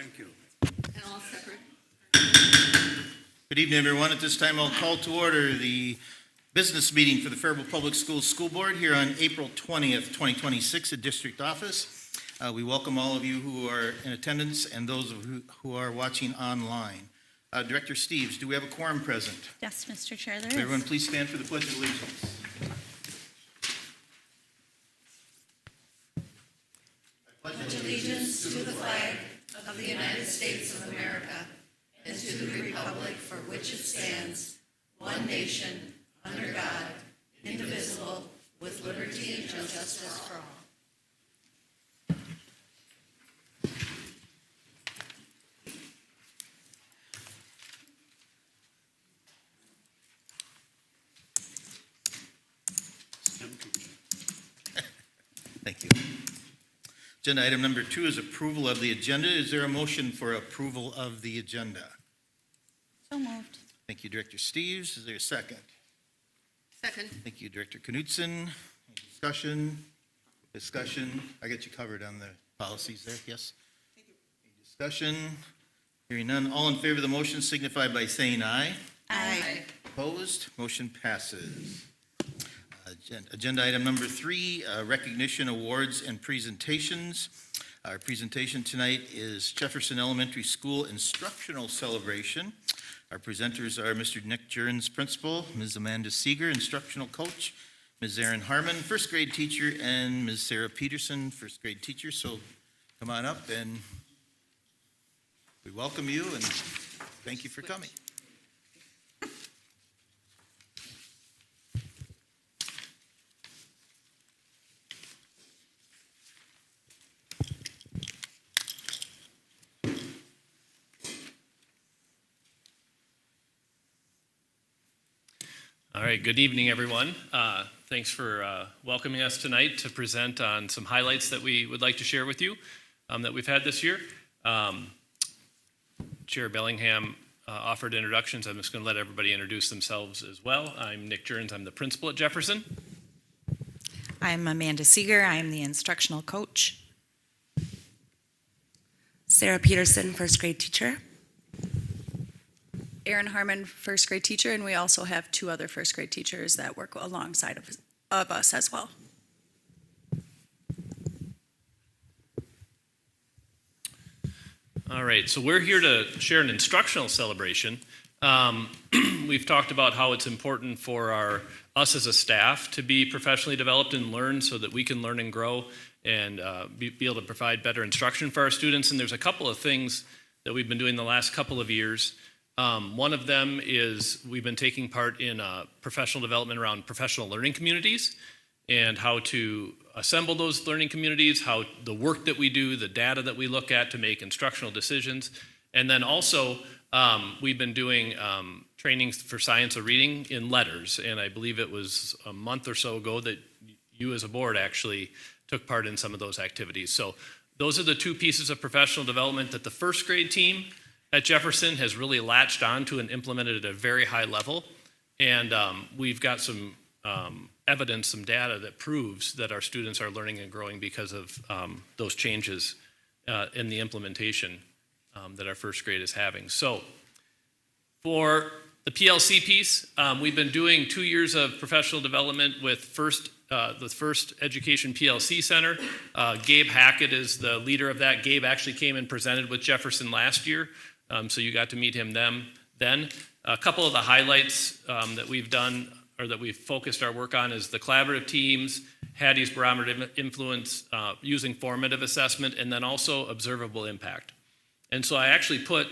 Thank you. And all separate. Good evening, everyone. At this time, I'll call to order the business meeting for the Faribault Public Schools School Board here on April 20th, 2026 at District Office. We welcome all of you who are in attendance and those who are watching online. Director Steves, do we have a quorum present? Yes, Mr. Chair, there is. Everyone, please stand for the Pledge of Allegiance. Pledge allegiance to the flag of the United States of America and to the republic for which it stands, one nation, under God, indivisible, with liberty and justice for all. Thank you. Agenda item number 2 is approval of the agenda. Is there a motion for approval of the agenda? So moved. Thank you, Director Steves. Is there a second? Second. Thank you, Director Knudsen. Any discussion? Discussion? I got you covered on the policies there, yes? Thank you. Any discussion? Hearing none. All in favor of the motion signify by saying aye. Aye. Opposed? Motion passes. Agenda item number 3, recognition, awards, and presentations. Our presentation tonight is Jefferson Elementary School Instructional Celebration. Our presenters are Mr. Nick Jurns, Principal, Ms. Amanda Seeger, Instructional Coach, Ms. Erin Harmon, First Grade Teacher, and Ms. Sarah Peterson, First Grade Teacher. So come on up and we welcome you and thank you for coming. All right, good evening, everyone. Thanks for welcoming us tonight to present on some highlights that we would like to share with you that we've had this year. Chair Bellingham offered introductions. I'm just going to let everybody introduce themselves as well. I'm Nick Jurns. I'm the principal at Jefferson. I'm Amanda Seeger. I'm the instructional coach. Sarah Peterson, first grade teacher. Erin Harmon, first grade teacher, and we also have 2 other first grade teachers that work alongside of us as well. All right, so we're here to share an instructional celebration. We've talked about how it's important for us as a staff to be professionally developed and learn so that we can learn and grow and be able to provide better instruction for our students. And there's a couple of things that we've been doing the last couple of years. One of them is we've been taking part in professional development around professional learning communities and how to assemble those learning communities, how the work that we do, the data that we look at to make instructional decisions. And then also we've been doing trainings for science of reading in letters. And I believe it was a month or so ago that you as a board actually took part in some of those activities. So those are the 2 pieces of professional development that the first grade team at Jefferson has really latched onto and implemented at a very high level. And we've got some evidence, some data that proves that our students are learning and growing because of those changes in the implementation that our first grade is having. So for the PLC piece, we've been doing 2 years of professional development with the First Education PLC Center. Gabe Hackett is the leader of that. Gabe actually came and presented with Jefferson last year. So you got to meet him then. A couple of the highlights that we've done or that we've focused our work on is the collaborative teams, Hattie's barometer of influence, using formative assessment, and then also observable impact. And so I actually put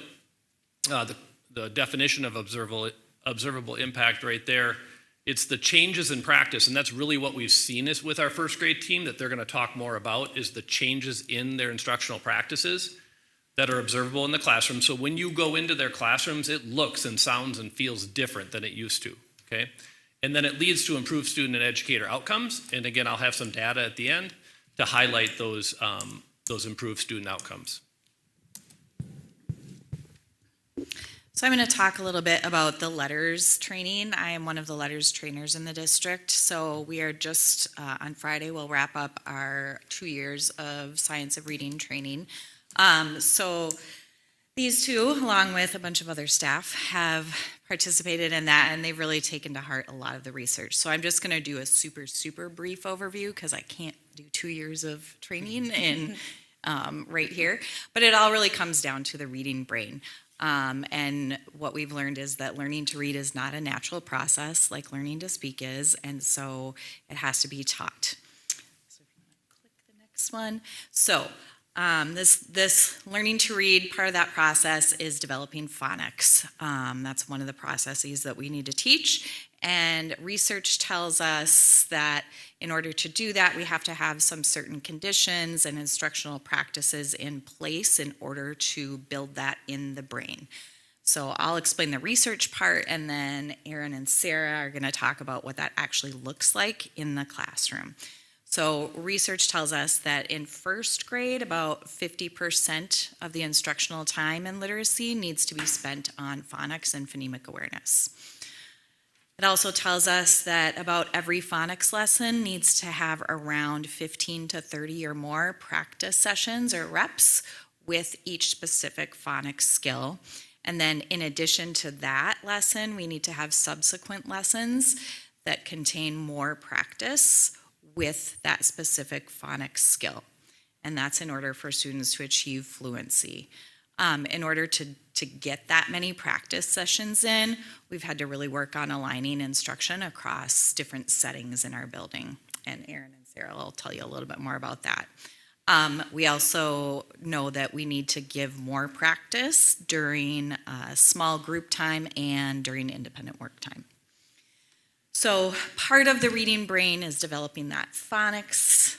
the definition of observable impact right there. It's the changes in practice, and that's really what we've seen is with our first grade team that they're going to talk more about is the changes in their instructional practices that are observable in the classroom. So when you go into their classrooms, it looks and sounds and feels different than it used to, okay? And then it leads to improved student and educator outcomes. And again, I'll have some data at the end to highlight those improved student outcomes. So I'm going to talk a little bit about the letters training. I am one of the letters trainers in the district. So we are just on Friday, we'll wrap up our 2 years of science of reading training. So these two, along with a bunch of other staff, have participated in that, and they've really taken to heart a lot of the research. So I'm just going to do a super, super brief overview because I can't do 2 years of training in right here. But it all really comes down to the reading brain. And what we've learned is that learning to read is not a natural process like learning to speak is, and so it has to be taught. So if you want to click the next one. So this learning to read, part of that process is developing phonics. That's one of the processes that we need to teach. And research tells us that in order to do that, we have to have some certain conditions and instructional practices in place in order to build that in the brain. So I'll explain the research part, and then Aaron and Sarah are going to talk about what that actually looks like in the classroom. So research tells us that in first grade, about 50% of the instructional time in literacy needs to be spent on phonics and phonemic awareness. It also tells us that about every phonics lesson needs to have around 15 to 30 or more practice sessions or reps with each specific phonics skill. And then in addition to that lesson, we need to have subsequent lessons that contain more practice with that specific phonics skill. And that's in order for students to achieve fluency. In order to get that many practice sessions in, we've had to really work on aligning instruction across different settings in our building. And Aaron and Sarah will tell you a little bit more about that. We also know that we need to give more practice during small group time and during independent work time. So part of the reading brain is developing that phonics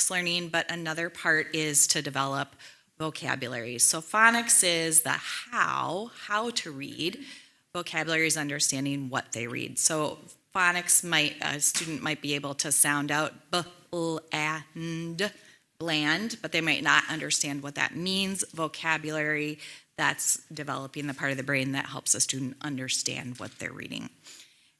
learning, but another part is to develop vocabulary. So phonics is the how to read. Vocabulary is understanding what they read. So phonics a student might be able to sound out b, l, and bland, but they might not understand what that means. Vocabulary, that's developing the part of the brain that helps a student understand what they're reading.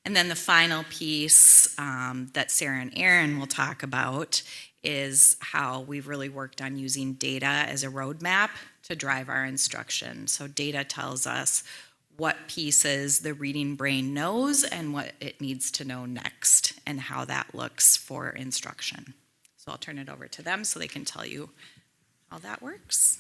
And then the final piece that Sarah and Aaron will talk about is how we've really worked on using data as a roadmap to drive our instruction. So data tells us what pieces the reading brain knows and what it needs to know next and how that looks for instruction. So I'll turn it over to them so they can tell you how that works.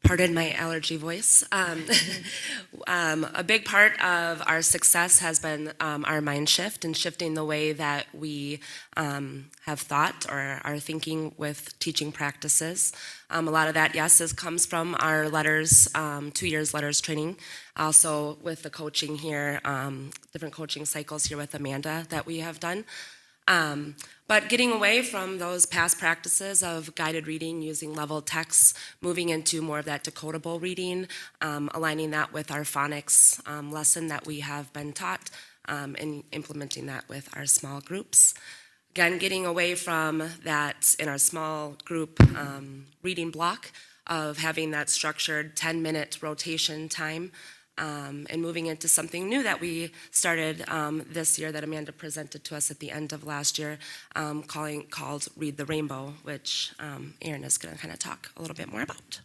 Pardon my allergy voice. A big part of our success has been our mind shift and shifting the way that we have thought or are thinking with teaching practices. A lot of that, yes, comes from our letters, 2 years letters training. Also with the coaching here, different coaching cycles here with Amanda that we have done. But getting away from those past practices of guided reading using level texts, moving into more of that decodable reading, aligning that with our phonics lesson that we have been taught, and implementing that with our small groups. Again, getting away from that in our small group reading block of having that structured 10-minute rotation time, and moving into something new that we started this year that Amanda presented to us at the end of last year, called Read the Rainbow, which Aaron is going to kind of talk a little bit more about.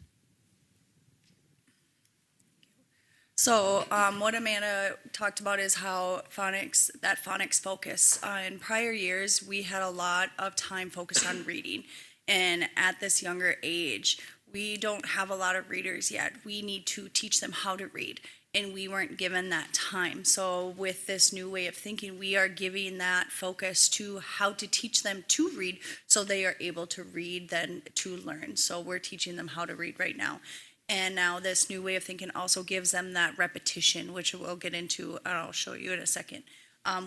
So what Amanda talked about is how phonics focus. In prior years, we had a lot of time focused on reading. And at this younger age, we don't have a lot of readers yet. We need to teach them how to read. And we weren't given that time. So with this new way of thinking, we are giving that focus to how to teach them to read so they are able to read then to learn. So we're teaching them how to read right now. And now this new way of thinking also gives them that repetition, which we'll get into, and I'll show you in a second,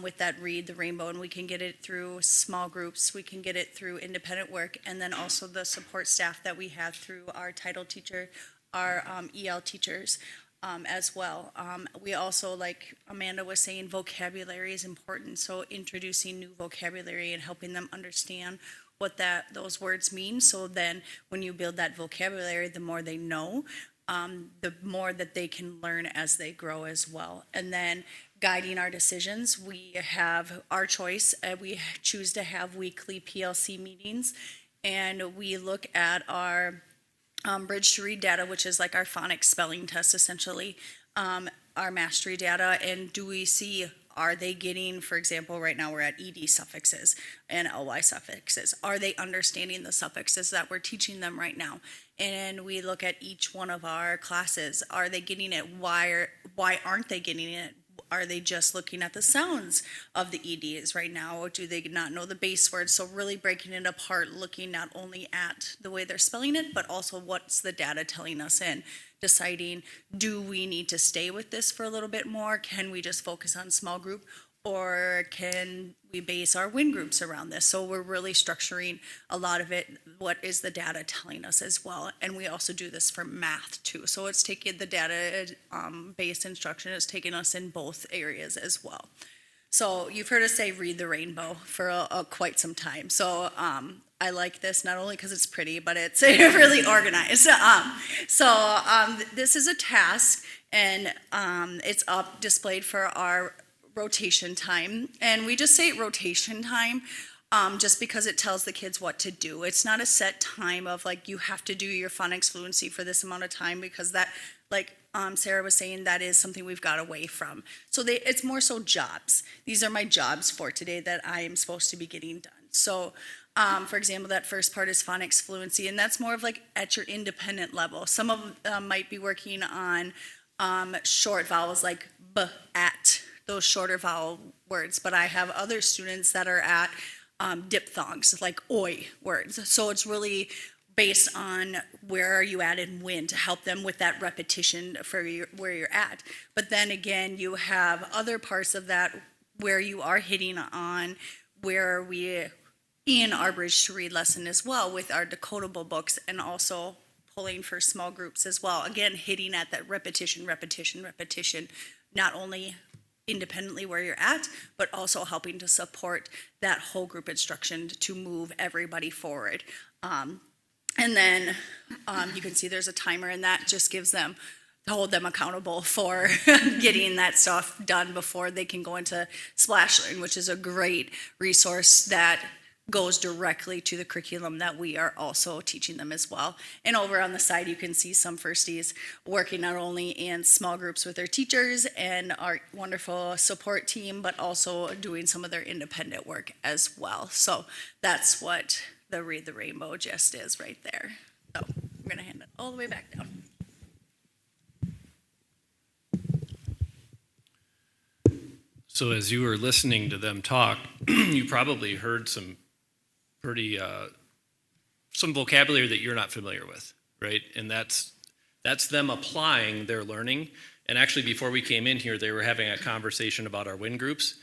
with that Read the Rainbow. And we can get it through small groups, we can get it through independent work, and then also the support staff that we have through our title teacher, our EL teachers. As well. We also, like Amanda was saying, vocabulary is important. So introducing new vocabulary and helping them understand what those words mean. So then when you build that vocabulary, the more they know, the more that they can learn as they grow as well. And then guiding our decisions, we have our choice. We choose to have weekly PLC meetings. and we look at our bridge to read data, which is like our phonics spelling test essentially, our mastery data, and do we see, are they getting, for example, right now we're at ed suffixes and ly suffixes. Are they understanding the suffixes that we're teaching them right now? And we look at each one of our classes. Are they getting it? Why aren't they getting it? Are they just looking at the sounds of the EDs right now? Or do they not know the base words? So really breaking it apart, looking not only at the way they're spelling it, but also what's the data telling us, and deciding, do we need to stay with this for a little bit more? Can we just focus on small group? Or can we base our win groups around this? So we're really structuring a lot of it. What is the data telling us as well? And we also do this for math too. So it's taking the data based instruction is taking us in both areas as well. So you've heard us say read the rainbow for quite some time. So I like this not only because it's pretty, but it's really organized. This is a task, and it's up displayed for our rotation time, and we just say rotation time just because it tells the kids what to do. It's not a set time of like you have to do your phonics fluency for this amount of time, because that, like Sarah was saying, that is something we've got away from. So it's more so jobs. These are my jobs for today that I am supposed to be getting done. So for example, that first part is phonics fluency, and that's more of like at your independent level. Some of them might be working on short vowels like b, at, those shorter vowel words, but I have other students that are at diphthongs, like oi words. So it's really based on where are you at and when, to help them with that repetition for where you're at. But then again, you have other parts of that where you are hitting on where we, in our Bridge to Read lesson as well, with our decodable books, and also pulling for small groups as well. Again, hitting at that repetition, not only independently where you're at, but also helping to support that whole group instruction to move everybody forward. And then you can see there's a timer, and that just gives them, to hold them accountable for getting that stuff done before they can go into Splash Learn, which is a great resource that goes directly to the curriculum that we are also teaching them as well. And over on the side, you can see some firsties working not only in small groups with their teachers and our wonderful support team, but also doing some of their independent work as well. So that's what the Read the Rainbow gist is right there. So I'm gonna hand it all the way back down. So as you were listening to them talk, you probably heard some pretty some vocabulary that you're not familiar with, right? And that's them applying their learning. And actually, before we came in here, they were having a conversation about our win groups,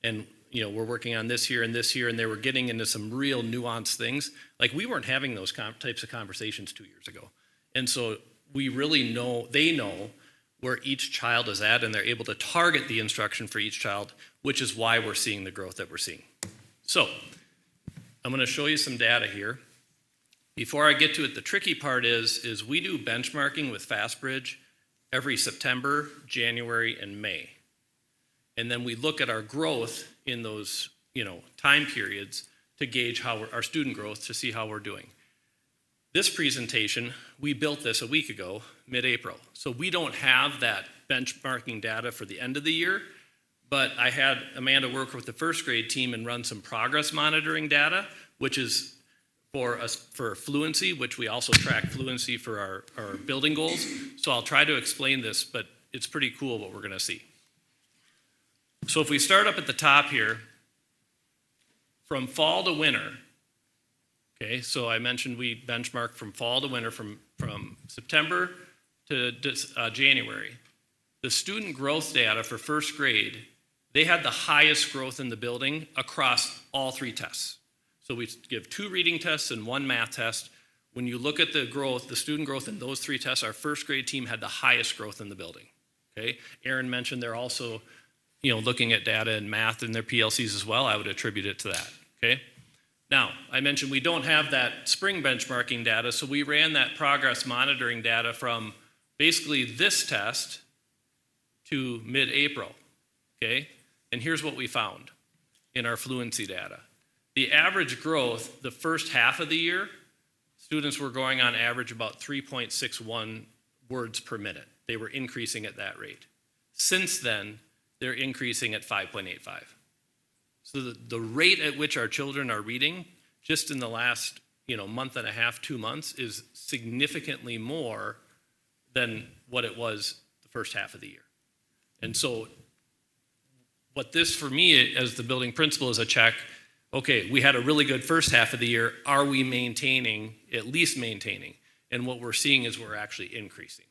and we're working on this here, and they were getting into some real nuanced things. Like, we weren't having those types of conversations 2 years ago, and so we really know, they know where each child is at, and they're able to target the instruction for each child, which is why we're seeing the growth that we're seeing. So I'm going to show you some data here. Before I get to it, the tricky part is we do benchmarking with FastBridge every September, January, and May. And then we look at our growth in those time periods to gauge how our student growth, to see how we're doing. This presentation, we built this a week ago, mid-April. So we don't have that benchmarking data for the end of the year, but I had Amanda work with the first grade team and run some progress monitoring data, which is for fluency, which we also track fluency for our building goals. So I'll try to explain this, but it's pretty cool what we're gonna see. So if we start up at the top here, from fall to winter, okay, so I mentioned we benchmark from fall to winter, from September to January. The student growth data for first grade, they had the highest growth in the building across all 3 tests. So we give 2 reading tests and 1 math test. When you look at the growth, the student growth in those 3 tests, our first grade team had the highest growth in the building, okay? Aaron mentioned they're also, looking at data in math in their PLCs as well. I would attribute it to that, okay? Now, I mentioned we don't have that spring benchmarking data, so we ran that progress monitoring data from basically this test to mid-April, okay? And here's what we found in our fluency data. The average growth, the first half of the year, students were going on average about 3.61 words per minute. They were increasing at that rate. Since then, they're increasing at 5.85. So the rate at which our children are reading, just in the last month and a half, 2 months, is significantly more than what it was the first half of the year. And so what this, for me, as the building principal, is a check. Okay, we had a really good first half of the year. Are we maintaining, at least maintaining? And what we're seeing is we're actually increasing.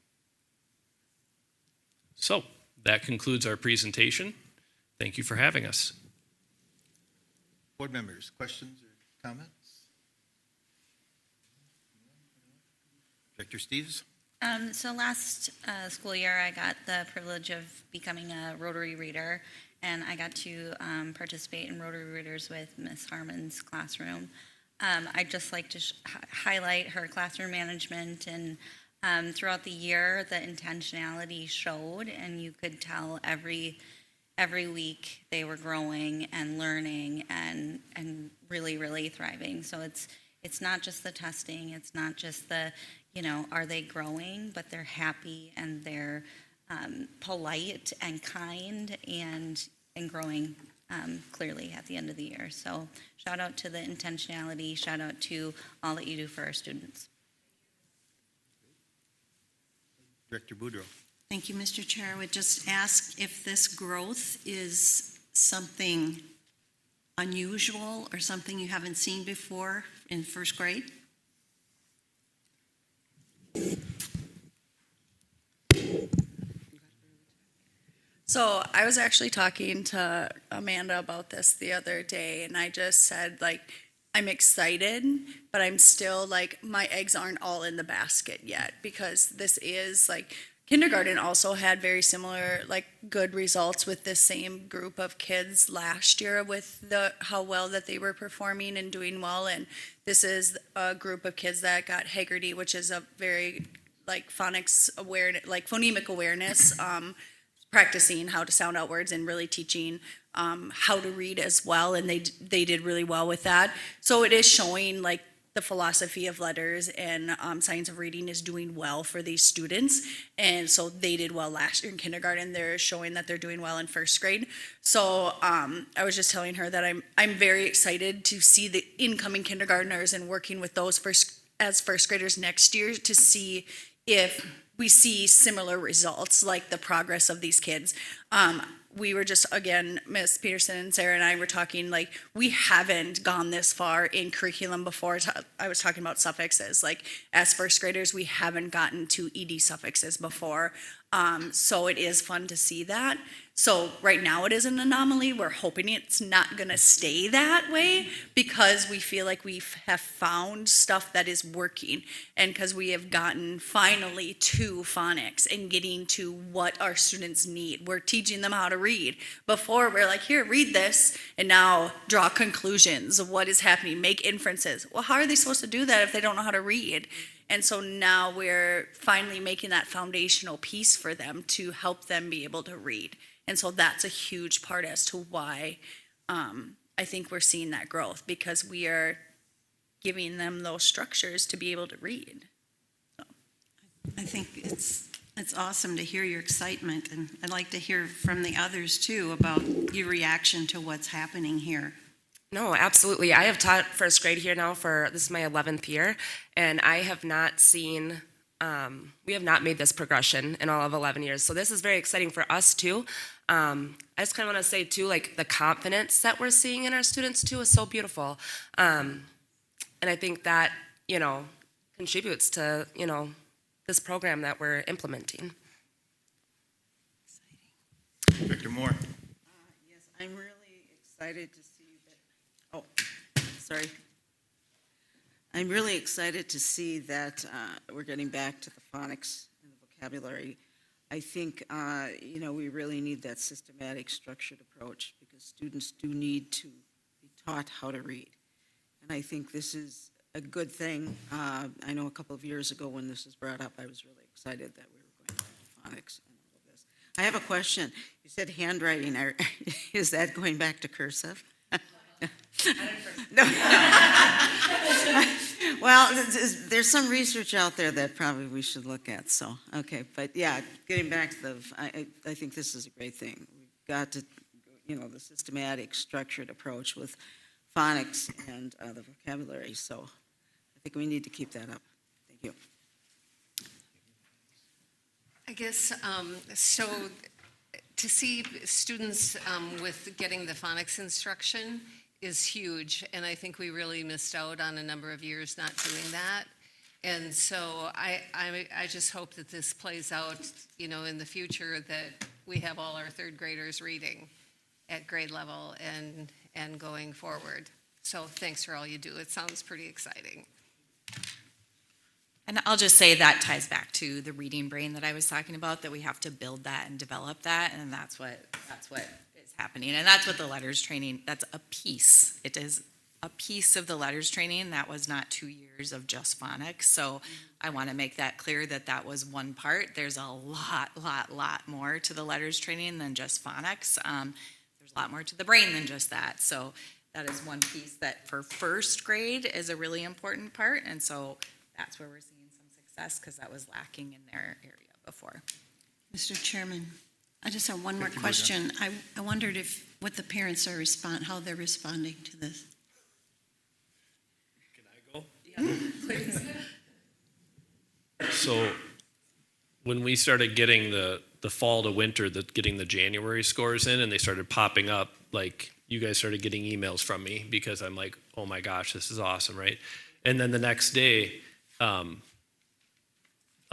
So that concludes our presentation. Thank you for having us. Board members, questions or comments? Director Steves? So last school year, I got the privilege of becoming a Rotary Reader, and I got to participate in Rotary Readers with Miss Harmon's classroom. I'd just like to highlight her classroom management, and throughout the year, the intentionality showed, and you could tell every week they were growing and learning and really, really thriving. So it's not just the testing, it's not just the, are they growing, but they're happy and they're polite and kind and growing clearly at the end of the year. So shout out to the intentionality, shout out to all that you do for our students. Director Boudreau? Thank you, Mr. Chair. I would just ask if this growth is something unusual or something you haven't seen before in first grade? So I was actually talking to Amanda about this the other day, and I just said, I'm excited, but I'm still my eggs aren't all in the basket yet, because this is kindergarten also had very similar good results with the same group of kids last year with how well that they were performing and doing well. And this is a group of kids that got Haggerty, which is a very phonics awareness, phonemic awareness, practicing how to sound out words and really teaching how to read as well, and they did really well with that. So it is showing the philosophy of letters and science of reading is doing well for these students, and so they did well last year in kindergarten. They're showing that they're doing well in first grade. So I was just telling her that I'm very excited to see the incoming kindergartners and working with those as first graders next year to see if we see similar results, like the progress of these kids. We were just, again, Miss Peterson and Sarah and I were talking, we haven't gone this far in curriculum before. I was talking about suffixes, as first graders, we haven't gotten to ED suffixes before. So it is fun to see that. So right now it is an anomaly. We're hoping it's not gonna stay that way, because we feel like we have found stuff that is working, and because we have gotten finally to phonics and getting to what our students need. We're teaching them how to read. Before we're here, read this, and now draw conclusions of what is happening, make inferences. Well, how are they supposed to do that if they don't know how to read? And so now we're finally making that foundational piece for them to help them be able to read. And so that's a huge part as to why I think we're seeing that growth, because we are giving them those structures to be able to read. So. I think it's awesome to hear your excitement, and I'd like to hear from the others too about your reaction to what's happening here. No, absolutely. I have taught first grade here now this is my 11th year, and I have not seen, we have not made this progression in all of 11 years. So this is very exciting for us too. I just kind of want to say too, the confidence that we're seeing in our students too is so beautiful. And I think that, contributes to, this program that we're implementing. Director Moore? Yes, I'm really excited to see that. Oh, sorry. I'm really excited to see that we're getting back to the phonics and the vocabulary. I think, we really need that systematic, structured approach, because students do need to be taught how to read. And I think this is a good thing. I know a couple of years ago when this was brought up, I was really excited that we were going back to phonics and all of this. I have a question. You said handwriting. Is that going back to cursive? No. Well, there's some research out there that probably we should look at, so, okay. But yeah, getting back to I think this is a great thing. We've got to, the systematic, structured approach with phonics and the vocabulary, so I think we need to keep that up. Thank you. I guess, so to see students with getting the phonics instruction is huge, and I think we really missed out on a number of years not doing that. And so I just hope that this plays out, in the future, that we have all our third graders reading at grade level and going forward. So thanks for all you do. It sounds pretty exciting. And I'll just say that ties back to the reading brain that I was talking about, that we have to build that and develop that, and that's what is happening. And that's what the letters training, that's a piece. It is a piece of the letters training. That was not 2 years of just phonics. So I want to make that clear that that was one part. There's a lot more to the letters training than just phonics. There's a lot more to the brain than just that. So that is one piece that for first grade is a really important part. And so that's where we're seeing some success, because that was lacking in their area before. Mr. Chairman, I just have one more question. I wondered what the parents are how they're responding to this. Can I go? Yeah, please. So when we started getting the fall to winter, getting the January scores in, and they started popping up, like you guys started getting emails from me, because I'm like, oh my gosh, this is awesome, right? And then the next day, a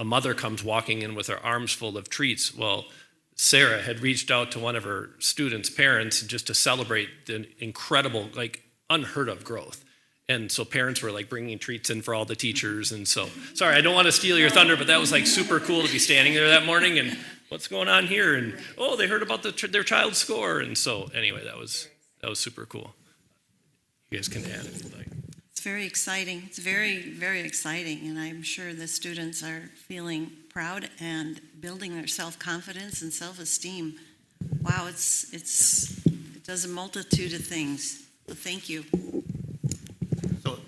mother comes walking in with her arms full of treats. Well, Sarah had reached out to one of her students' parents just to celebrate the incredible, like unheard of growth. And so parents were like bringing treats in for all the teachers. And so, sorry, I don't want to steal your thunder, but that was like super cool to be standing there that morning and what's going on here? And, oh, they heard about their child's score. And so anyway, that was super cool. You guys can add if you'd like. It's very exciting. It's very, very exciting, and I'm sure the students are feeling proud and building their self-confidence and self-esteem. Wow, it does a multitude of things. So thank you. So,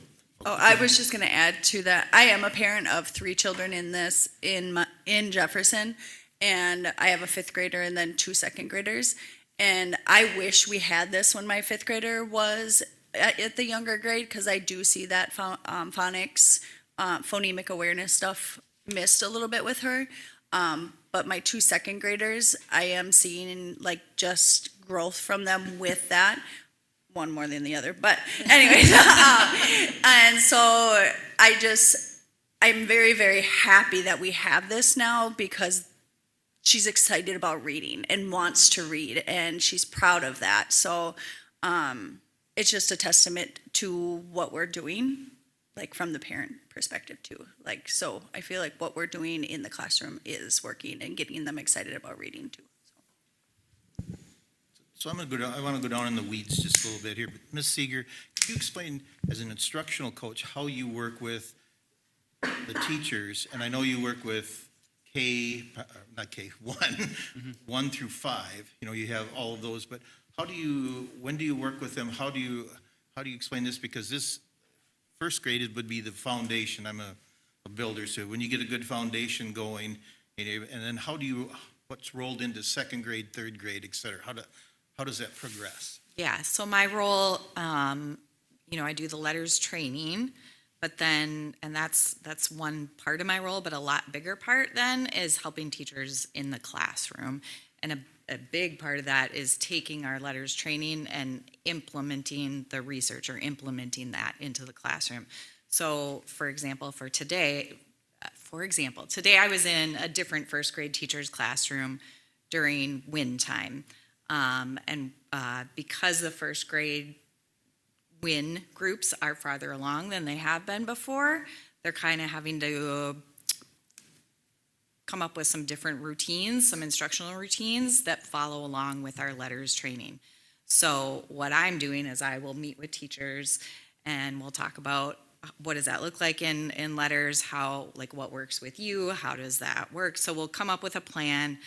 Oh, I was just going to add to that. I am a parent of 3 children in Jefferson, and I have a 5th grader and then 2 second graders. And I wish we had this when my 5th grader was at the younger grade, because I do see that phonics, phonemic awareness stuff missed a little bit with her. But my 2 second graders, I am seeing like just growth from them with that. One more than the other, but anyways. And so I'm very, very happy that we have this now, because she's excited about reading and wants to read, and she's proud of that. So it's just a testament to what we're doing, like from the parent perspective too. Like, so I feel like what we're doing in the classroom is working and getting them excited about reading too. So I want to go down in the weeds just a little bit here. But Ms. Seeger, could you explain, as an instructional coach, how you work with the teachers? And I know you work with one through 5. You have all of those. But when do you work with them? How do you explain this? Because this first grade would be the foundation. I'm a builder, so when you get a good foundation going, and then what's rolled into second grade, third grade, et cetera? How does that progress? Yeah, so my role, I do the letters training, but then, and that's one part of my role, but a lot bigger part then is helping teachers in the classroom. And a big part of that is taking our letters training and implementing the research, or implementing that into the classroom. So for example, today I was in a different first grade teacher's classroom during wind time. Because the first grade WIN groups are farther along than they have been before, they're kind of having to come up with some different routines, some instructional routines that follow along with our letters training. So what I'm doing is I will meet with teachers and we'll talk about what does that look like in letters, what works with you, how does that work? So we'll come up with a plan.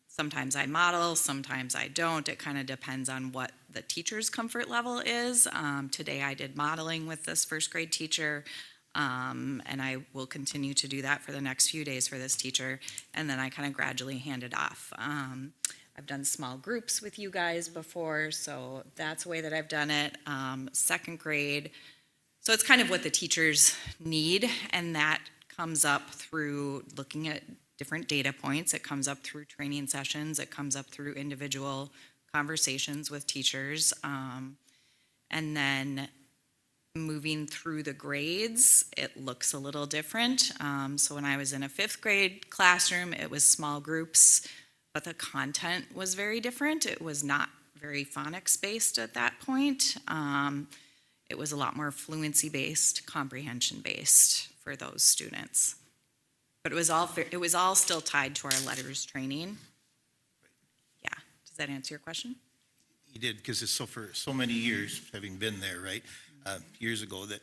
Sometimes I model, sometimes I don't. It kind of depends on what the teacher's comfort level is. Today I did modeling with this first grade teacher, and I will continue to do that for the next few days for this teacher, and then I kind of gradually hand it off. I've done small groups with you guys before, so that's the way that I've done it. Second grade, so it's kind of what the teachers need, and that comes up through looking at different data points. It comes up through training sessions. It comes up through individual conversations with teachers. And then moving through the grades, it looks a little different. So when I was in a fifth grade classroom, it was small groups, but the content was very different. It was not very phonics based at that point. It was a lot more fluency based, comprehension based for those students. But it was all still tied to our letters training. Yeah, does that answer your question? You did, because it's for so many years, having been there, right, years ago, that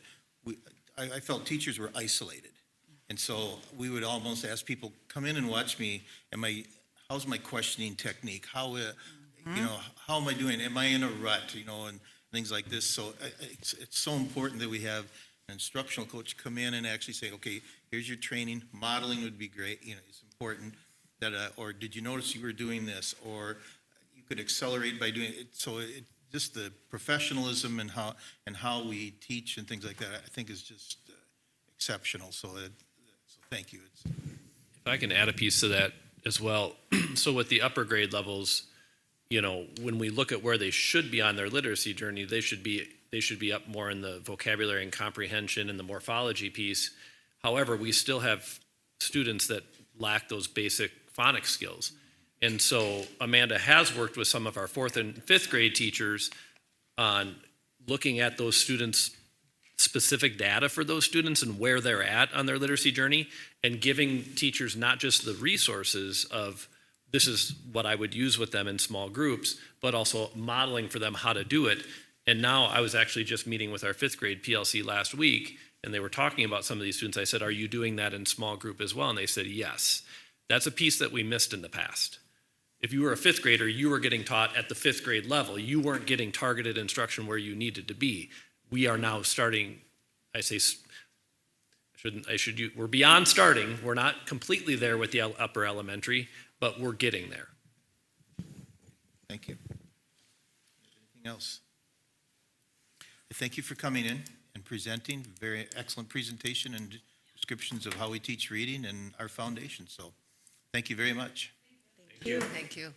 I felt teachers were isolated. And so we would almost ask people, come in and watch me, how's my questioning technique? How am I doing? Am I in a rut, and things like this. So it's so important that we have an instructional coach come in and actually say, okay, here's your training. Modeling would be great. It's important that, or did you notice you were doing this? Or you could accelerate by doing it. So just the professionalism and how we teach and things like that, I think is just exceptional. So thank you. If I can add a piece to that as well. So with the upper grade levels, when we look at where they should be on their literacy journey, they should be up more in the vocabulary and comprehension and the morphology piece. However, we still have students that lack those basic phonics skills. And so Amanda has worked with some of our fourth and fifth grade teachers on looking at those students' specific data for those students and where they're at on their literacy journey, and giving teachers not just the resources of this is what I would use with them in small groups, but also modeling for them how to do it. And now I was actually just meeting with our fifth grade PLC last week, and they were talking about some of these students. I said, are you doing that in small group as well? And they said, yes. That's a piece that we missed in the past. If you were a fifth grader, you were getting taught at the fifth grade level. You weren't getting targeted instruction where you needed to be. We are now starting, we're beyond starting. We're not completely there with the upper elementary, but we're getting there. Thank you. Anything else? Thank you for coming in and presenting. Very excellent presentation and descriptions of how we teach reading and our foundation. So thank you very much. Thank you. Thank you.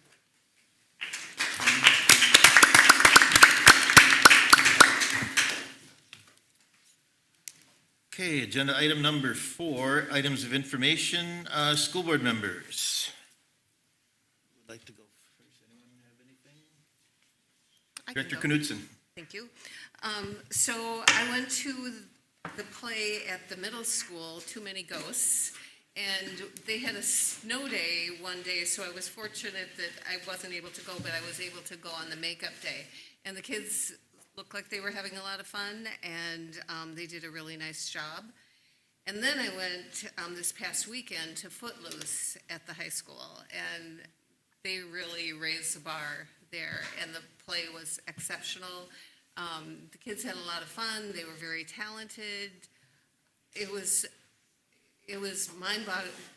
Okay, agenda item number 4, items of information. School board members. Who would like to go first? Anyone have anything? Director Knudsen. Thank you. So I went to the play at the middle school, Too Many Ghosts, and they had a snow day one day, so I was fortunate that I wasn't able to go, but I was able to go on the makeup day. And the kids looked like they were having a lot of fun, and they did a really nice job. And then I went this past weekend to Footloose at the high school, and they really raised the bar there, and the play was exceptional. The kids had a lot of fun. They were very talented. It was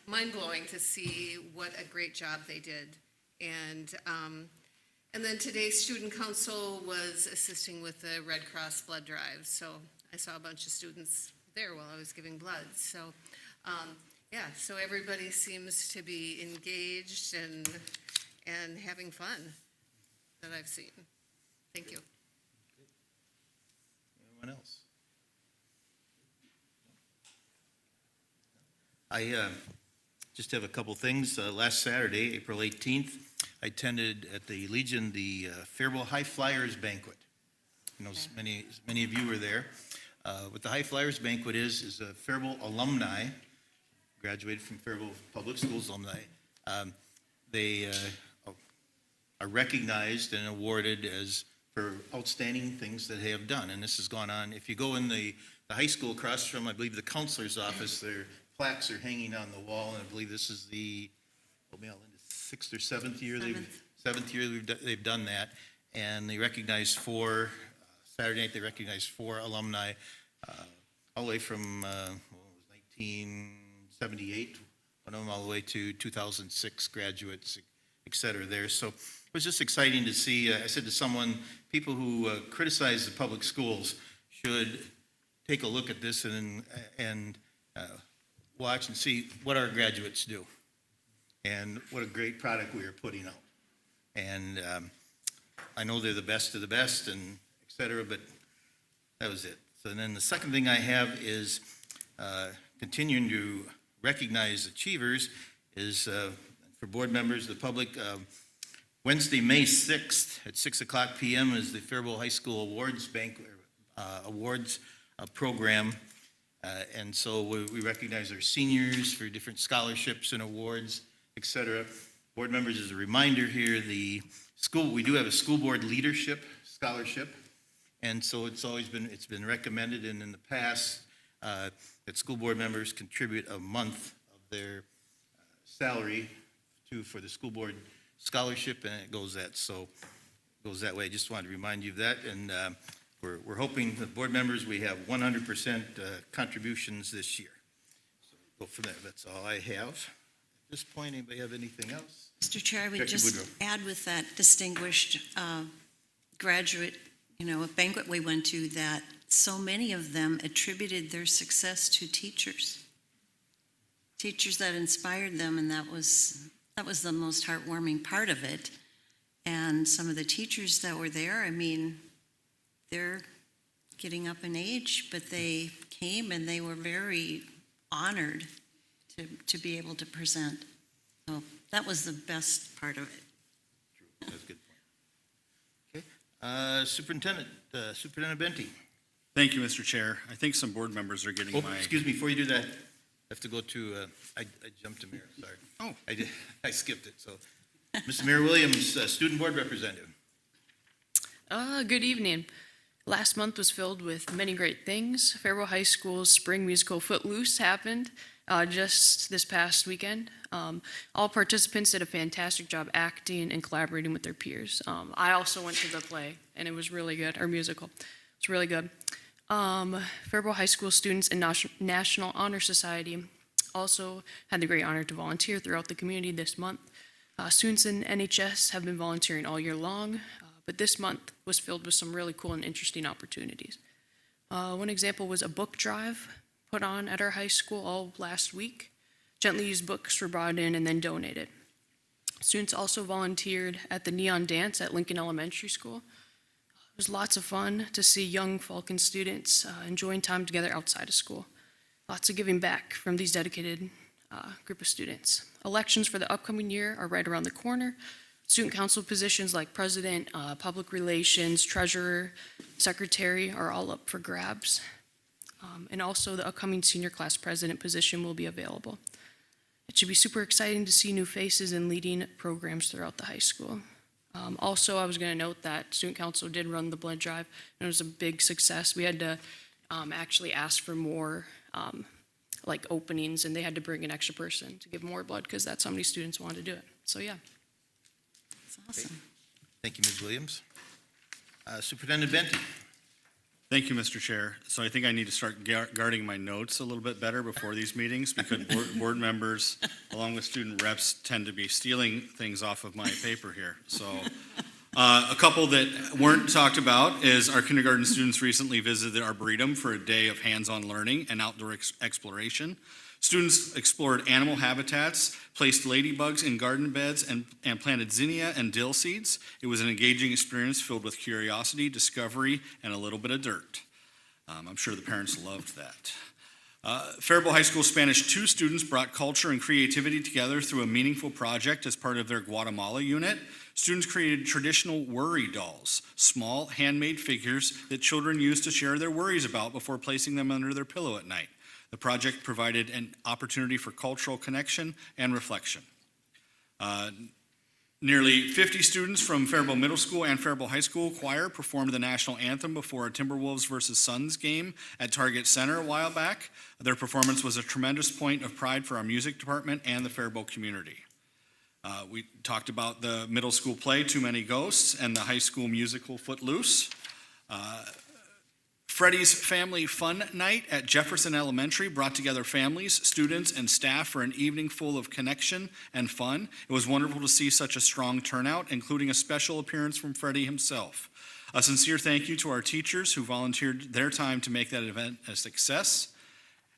mind-blowing to see what a great job they did. And then today, Student Council was assisting with the Red Cross blood drive. So I saw a bunch of students there while I was giving blood. So, so everybody seems to be engaged and having fun that I've seen. Thank you. Anyone else? I just have a couple things. Last Saturday, April 18th, I attended at the Legion the Faribault High Flyers Banquet. I know many of you were there. What the High Flyers Banquet is a Faribault alumni, graduated from Faribault Public Schools alumni. They are recognized and awarded as for outstanding things that they have done. And this has gone on. If you go in the high school across from, I believe, the counselor's office, their plaques are hanging on the wall. And I believe this is the 6th or 7th year they've done that. and they recognized Saturday night, they recognized 4 alumni, all the way from 1978, one of them all the way to 2006 graduates, et cetera there. So it was just exciting to see. I said to someone, people who criticize the public schools should take a look at this and watch and see what our graduates do and what a great product we are putting out. And I know they're the best of the best and et cetera, but that was it. So then the second thing I have is continuing to recognize achievers is for board members, the public. Wednesday, May 6th at 6 o'clock p.m. is the Faribault High School Awards program. And so we recognize our seniors for different scholarships and awards, et cetera. Board members, as a reminder here, we do have a school board leadership scholarship. And so it's been recommended, and in the past, that school board members contribute a month of their salary for the school board scholarship, and it goes that way. I just wanted to remind you of that, and we're hoping that board members, we have 100% contributions this year. So go from there. That's all I have. At this point, anybody have anything else? Mr. Chair, I would Director just Woodrow. add with that distinguished graduate, a banquet we went to, that so many of them attributed their success to teachers that inspired them, and that was the most heartwarming part of it. And some of the teachers that were there, I mean, they're getting up in age, but they came and they were very honored to be able to present. So that was the best part of it. That's a good point. Okay. Superintendent Benty. Thank you, Mr. Chair. I think some board members are getting my... Excuse me, before you do that, I have to go to, I jumped to Mayor, sorry. Oh. I skipped it, so. Mr. Mayor Williams, Student Board Representative. Good evening. Last month was filled with many great things. Faribault High School's spring musical Footloose happened just this past weekend. All participants did a fantastic job acting and collaborating with their peers. I also went to the play, and it was really good, our musical. It's really good. Faribault High School students in National Honor Society also had the great honor to volunteer throughout the community this month. Students in NHS have been volunteering all year long, but this month was filled with some really cool and interesting opportunities. One example was a book drive put on at our high school all last week. Gently used books were brought in and then donated. Students also volunteered at the Neon Dance at Lincoln Elementary School. It was lots of fun to see young Falcon students enjoying time together outside of school. Lots of giving back from these dedicated group of students. Elections for the upcoming year are right around the corner. Student council positions like president, public relations, treasurer, secretary are all up for grabs. And also the upcoming senior class president position will be available. It should be super exciting to see new faces in leading programs throughout the high school. Also, I was going to note that student council did run the blood drive, and it was a big success. We had to actually ask for more openings, and they had to bring an extra person to give more blood because that's how many students wanted to do it. So yeah. It's awesome. Thank you, Ms. Williams. Superintendent Benty. Thank you, Mr. Chair. So I think I need to start guarding my notes a little bit better before these meetings because board members, along with student reps, tend to be stealing things off of my paper here. So a couple that weren't talked about is our kindergarten students recently visited the Arboretum for a day of hands-on learning and outdoor exploration. Students explored animal habitats, placed ladybugs in garden beds, and planted zinnia and dill seeds. It was an engaging experience filled with curiosity, discovery, and a little bit of dirt. I'm sure the parents loved that. Faribault High School Spanish 2 students brought culture and creativity together through a meaningful project as part of their Guatemala unit. Students created traditional worry dolls, small handmade figures that children use to share their worries about before placing them under their pillow at night. The project provided an opportunity for cultural connection and reflection. Nearly 50 students from Faribault Middle School and Faribault High School choir performed the national anthem before a Timberwolves versus Suns game at Target Center a while back. Their performance was a tremendous point of pride for our music department and the Faribault community. We talked about the middle school play, Too Many Ghosts, and the high school musical, Footloose. Freddie's Family Fun Night at Jefferson Elementary brought together families, students, and staff for an evening full of connection and fun. It was wonderful to see such a strong turnout, including a special appearance from Freddie himself. A sincere thank you to our teachers who volunteered their time to make that event a success.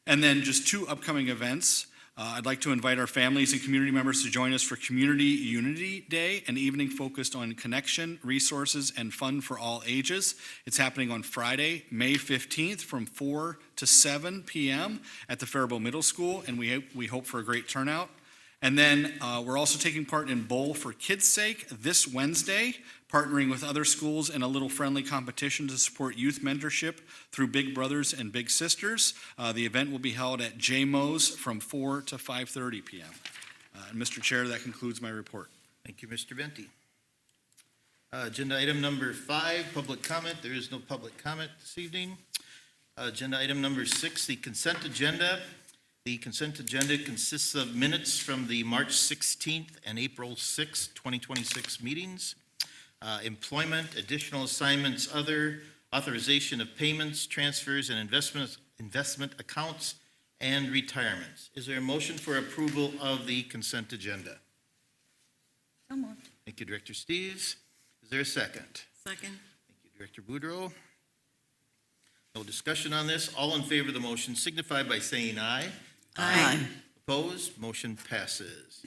And then just 2 upcoming events. I'd like to invite our families and community members to join us for Community Unity Day, an evening focused on connection, resources, and fun for all ages. It's happening on Friday, May 15th from 4 to 7 p.m. at the Faribault Middle School, and we hope for a great turnout. And then we're also taking part in Bowl for Kids' Sake this Wednesday, partnering with other schools in a little friendly competition to support youth mentorship through Big Brothers and Big Sisters. The event will be held at JMO's from 4 to 5:30 p.m. And Mr. Chair, that concludes my report. Thank you, Mr. Venti. Agenda item number 5, public comment. There is no public comment this evening. Agenda item number 6, the consent agenda. The consent agenda consists of minutes from the March 16th and April 6th, 2026 meetings, employment, additional assignments, other, authorization of payments, transfers, and investment accounts, and retirements. Is there a motion for approval of the consent agenda? So moved. Thank you, Director Steves. Is there a second? Second. Thank you, Director Boudreau. No discussion on this. All in favor of the motion signify by saying aye. Aye. Opposed? Motion passes.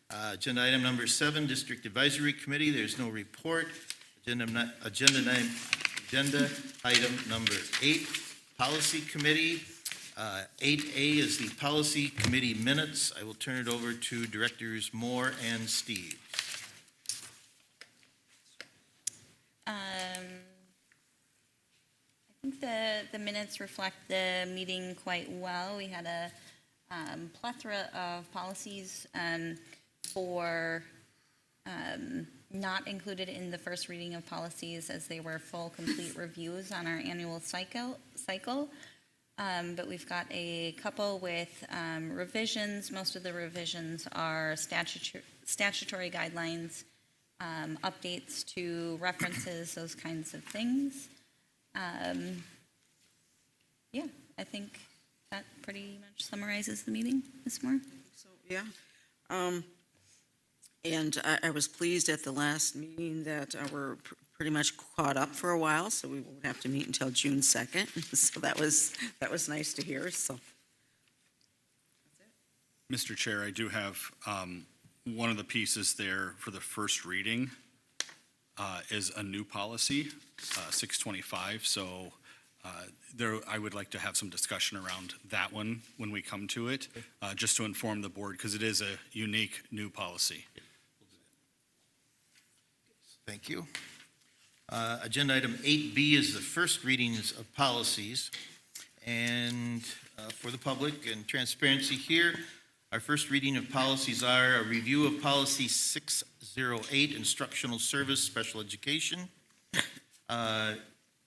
Agenda item number 7, District Advisory Committee. There's no report. Agenda item number 8, Policy Committee. 8A is the Policy Committee minutes. I will turn it over to Directors Moore and Steve. I think the minutes reflect the meeting quite well. We had a plethora of policies for not included in the first reading of policies as they were full, complete reviews on our annual cycle. But we've got a couple with revisions. Most of the revisions are statutory guidelines, updates to references, those kinds of things. Yeah, I think that pretty much summarizes the meeting, Ms. Moore. So, yeah. And I was pleased at the last meeting that we're pretty much caught up for a while, so we won't have to meet until June 2nd. So that was nice to hear, so. Mr. Chair, I do have one of the pieces there for the first reading is a new policy, 625. So I would like to have some discussion around that one when we come to it, just to inform the board, because it is a unique new policy. Thank you. Agenda item 8B is the first readings of policies. And for the public and transparency here, our first reading of policies are a review of policy 608, instructional service, special education.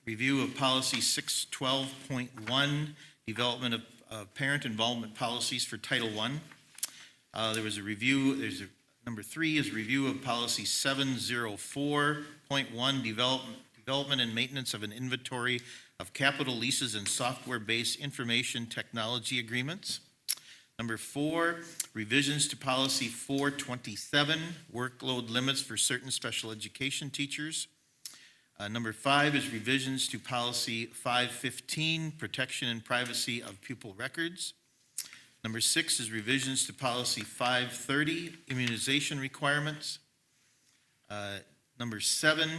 Review of policy 612.1, development of parent involvement policies for Title I. There was a review, number 3 is review of policy 704.1, development and maintenance of an inventory of capital leases and software-based information technology agreements. Number 4, revisions to policy 427, workload limits for certain special education teachers. Number 5 is revisions to policy 515, protection and privacy of pupil records. Number 6 is revisions to policy 530, immunization requirements. Number 7,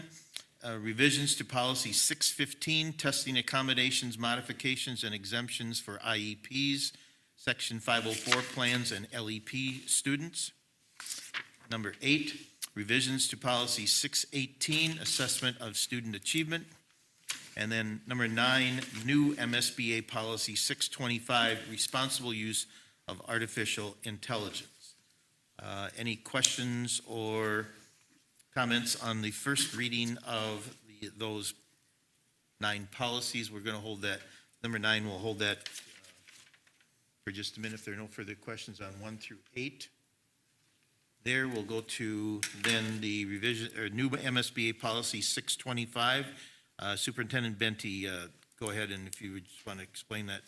revisions to policy 615, testing accommodations, modifications, and exemptions for IEPs, Section 504 plans, and LEP students. Number 8, revisions to policy 618, assessment of student achievement. And then number 9, new MSBA policy 625, responsible use of artificial intelligence. Any questions or comments on the first reading of those 9 policies? We're going to hold that. Number 9, we'll hold that for just a minute if there are no further questions on 1 through 8. there, we'll go to then the revision, or new MSBA policy 625. Superintendent Benty, go ahead, and if you would just want to explain that.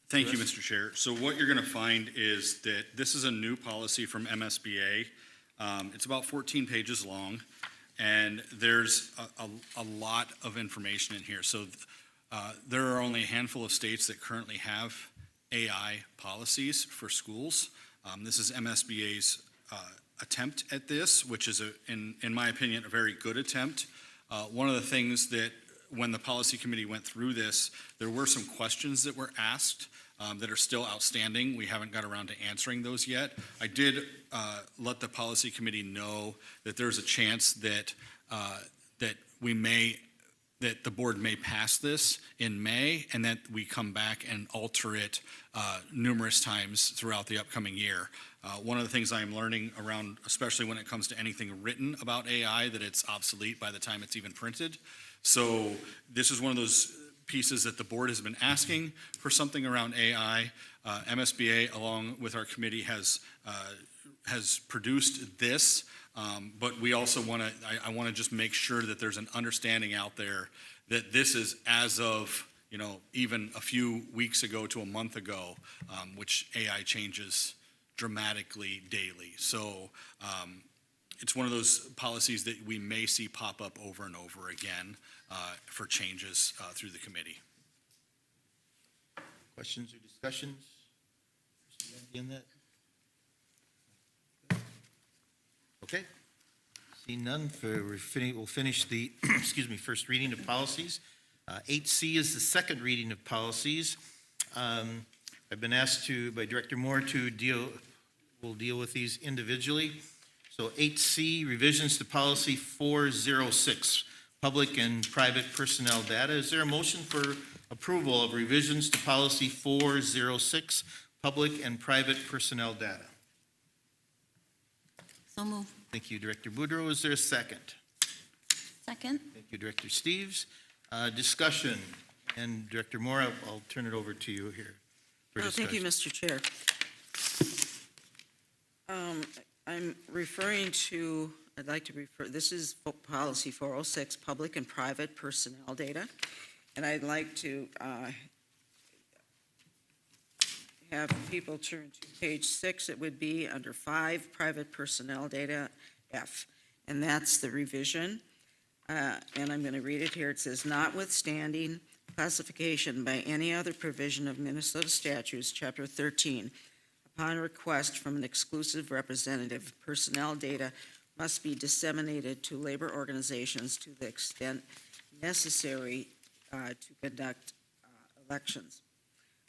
Thank you, Mr. Chair. So what you're going to find is that this is a new policy from MSBA. It's about 14 pages long, and there's a lot of information in here. So there are only a handful of states that currently have AI policies for schools. This is MSBA's attempt at this, which is, in my opinion, a very good attempt. One of the things that when the policy committee went through this, there were some questions that were asked that are still outstanding. We haven't got around to answering those yet. I did let the policy committee know that there's a chance that that the board may pass this in May, and that we come back and alter it numerous times throughout the upcoming year. One of the things I'm learning around, especially when it comes to anything written about AI, that it's obsolete by the time it's even printed. So this is one of those pieces that the board has been asking for something around AI. MSBA, along with our committee, has produced this, but we also want to, I want to just make sure that there's an understanding out there that this is as of, even a few weeks ago to a month ago, which AI changes dramatically daily. So it's one of those policies that we may see pop up over and over again for changes through the committee. Questions or discussions? Mr. Benty in that? Okay. See none, we'll finish the, first reading of policies. 8C is the second reading of policies. I've been asked by Director Moore we'll deal with these individually. So 8C, revisions to policy 406, public and private personnel data. Is there a motion for approval of revisions to policy 406, public and private personnel data? So move. Thank you, Director Boudreau. Is there a second? Second. Thank you, Director Steves. Discussion, and Director Moore, I'll turn it over to you here for discussion. Thank you, Mr. Chair. I'm referring to, this is policy 406, public and private personnel data, and I'd like to have people turn to page 6. It would be under 5, private personnel data, F, and that's the revision. And I'm going to read it here. It says, notwithstanding classification by any other provision of Minnesota statutes, Chapter 13, upon request from an exclusive representative, personnel data must be disseminated to labor organizations to the extent necessary to conduct elections.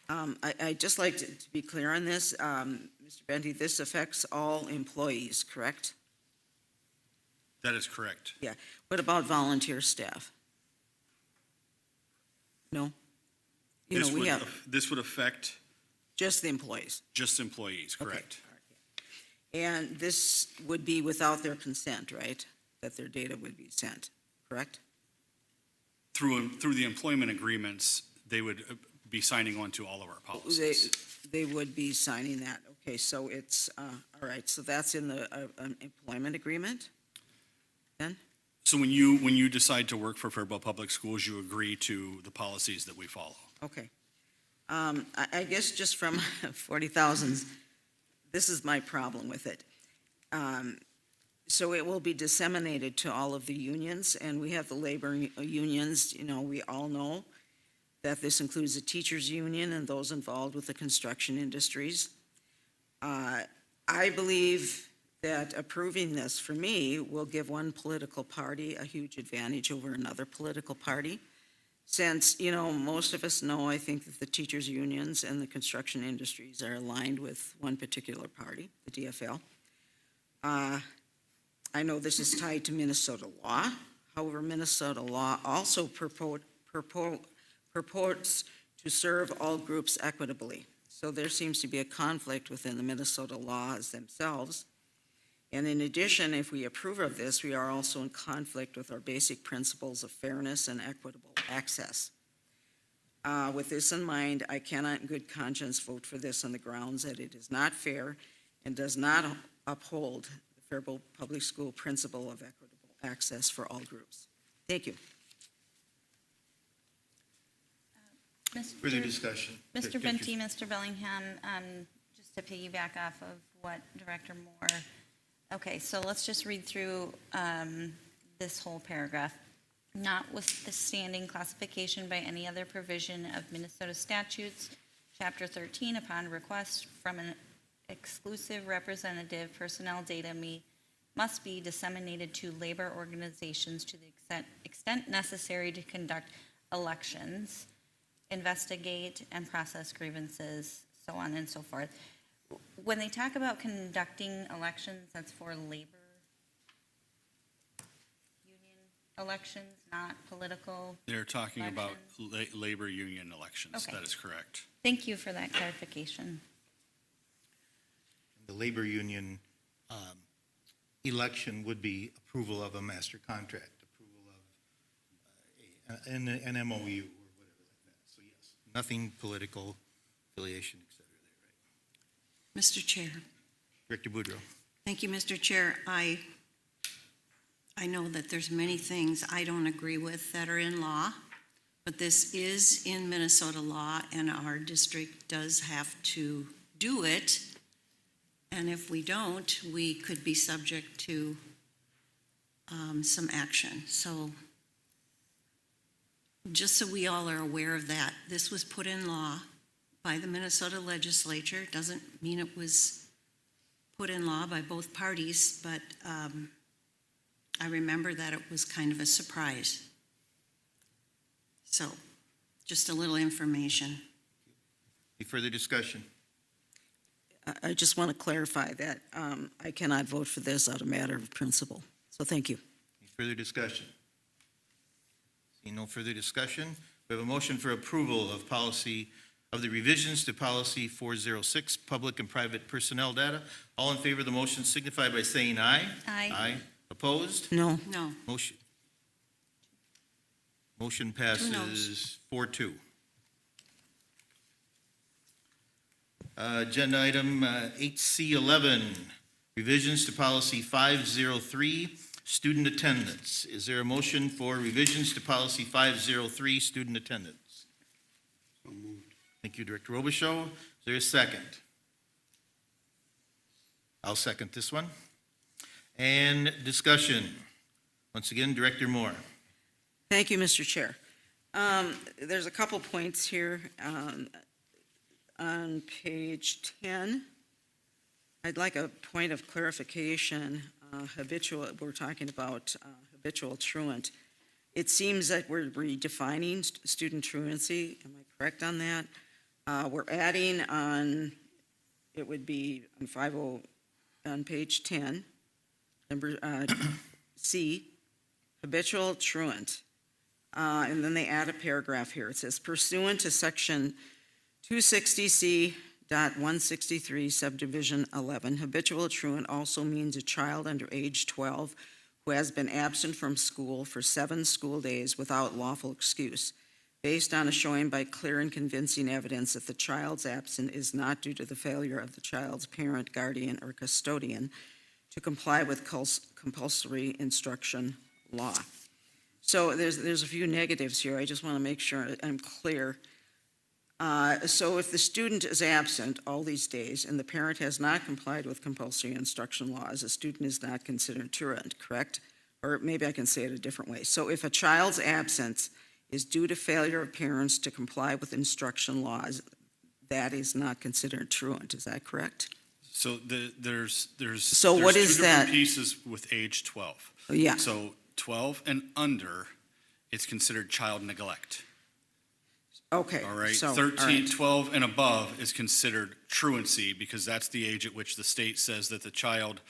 I'd just like to be clear on this. Mr. Benty, this affects all employees, correct? That is correct. Yeah. What about volunteer staff? No? This would affect Just the employees. just employees, correct? Okay. And this would be without their consent, right? That their data would be sent, correct? Through the employment agreements, they would be signing on to all of our policies. They would be signing that. Okay, so it's, all right, so that's in the employment agreement then? So when you decide to work for Faribault Public Schools, you agree to the policies that we follow. Okay. I guess just from 40,000, this is my problem with it. So it will be disseminated to all of the unions, and we have the labor unions, we all know that this includes the teachers' union and those involved with the construction industries. I believe that approving this, for me, will give one political party a huge advantage over another political party. Since, most of us know, I think, that the teachers' unions and the construction industries are aligned with one particular party, the DFL. I know this is tied to Minnesota law. However, Minnesota law also purports to serve all groups equitably. So there seems to be a conflict within the Minnesota laws themselves. And in addition, if we approve of this, we are also in conflict with our basic principles of fairness and equitable access. With this in mind, I cannot in good conscience vote for this on the grounds that it is not fair and does not uphold the Faribault Public School principle of equitable access for all groups. Thank you. Further discussion? Mr. Benty, Mr. Bellingham, just to piggyback off of what Director Moore, okay, so let's just read through this whole paragraph. Notwithstanding classification by any other provision of Minnesota statutes, Chapter 13, upon request from an exclusive representative, personnel data must be disseminated to labor organizations to the extent necessary to conduct elections, investigate and process grievances, so on and so forth. When they talk about conducting elections, that's for labor union elections, not political. They're talking about elections? labor union elections. Okay. That is correct. Thank you for that clarification. The labor union election would be approval of a master contract, approval of an MOU or whatever like that. So yes, nothing political affiliation, et cetera there, right? Mr. Chair. Director Boudreau. Thank you, Mr. Chair. I know that there's many things I don't agree with that are in law, but this is in Minnesota law, and our district does have to do it. And if we don't, we could be subject to some action. So just so we all are aware of that, this was put in law by the Minnesota legislature. Doesn't mean it was put in law by both parties, but I remember that it was kind of a surprise. So, just a little information. Any further discussion? I just want to clarify that I cannot vote for this out of matter of principle. So thank you. Any further discussion? Seeing no further discussion, we have a motion for approval of the revisions to policy 406, public and private personnel data. All in favor of the motion signify by saying aye. Aye. Aye. Opposed? No. No, Motion noes. passes 4-2. Agenda item 8C11, revisions to policy 503, student attendance. Is there a motion for revisions to policy 503, student attendance? So moved. Thank you, Director Robichaux. Is there a second? I'll second this one. And discussion. Once again, Director Moore. Thank you, Mr. Chair. There's a couple points here on page 10. I'd like a point of clarification. We're talking about habitual truant. It seems that we're redefining student truancy. Am I correct on that? We're adding on, it would be on page 10, number C, habitual truant. And then they add a paragraph here. It says, pursuant to section 260C.163 subdivision 11, habitual truant also means a child under age 12 who has been absent from school for 7 school days without lawful excuse, based on a showing by clear and convincing evidence that the child's absence is not due to the failure of the child's parent, guardian, or custodian to comply with compulsory instruction law. So there's a few negatives here. I just want to make sure I'm clear. So if the student is absent all these days and the parent has not complied with compulsory instruction laws, the student is not considered truant, correct? Or maybe I can say it a different way. So if a child's absence is due to failure of parents to comply with instruction laws, that is not considered truant. Is that correct? So there's So what is two different that? pieces with age 12. Yeah. So 12 and under, it's considered child neglect. Okay. All right, So, all 13, right. 12 and above is considered truancy because that's the age at which the state says that the child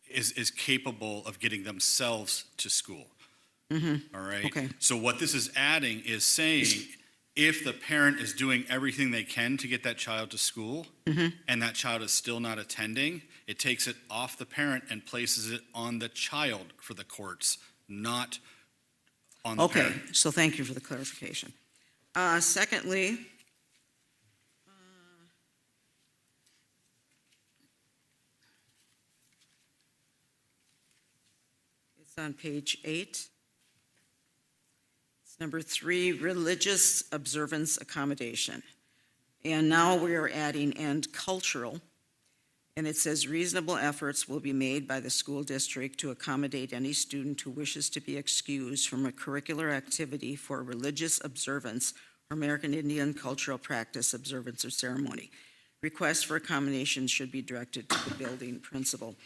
is capable of getting themselves to school. All right? Okay. So what this is adding is saying if the parent is doing everything they can to get that child to school and that child is still not attending, it takes it off the parent and places it on the child for the courts, not on the Okay, parent. so thank you for the clarification. Secondly, It's on page 8. It's number 3, religious observance accommodation. And now we are adding "and cultural." And it says reasonable efforts will be made by the school district to accommodate any student who wishes to be excused from a curricular activity for religious observance or American Indian cultural practice, observance, or ceremony. Requests for accommodations should be directed to the building principal.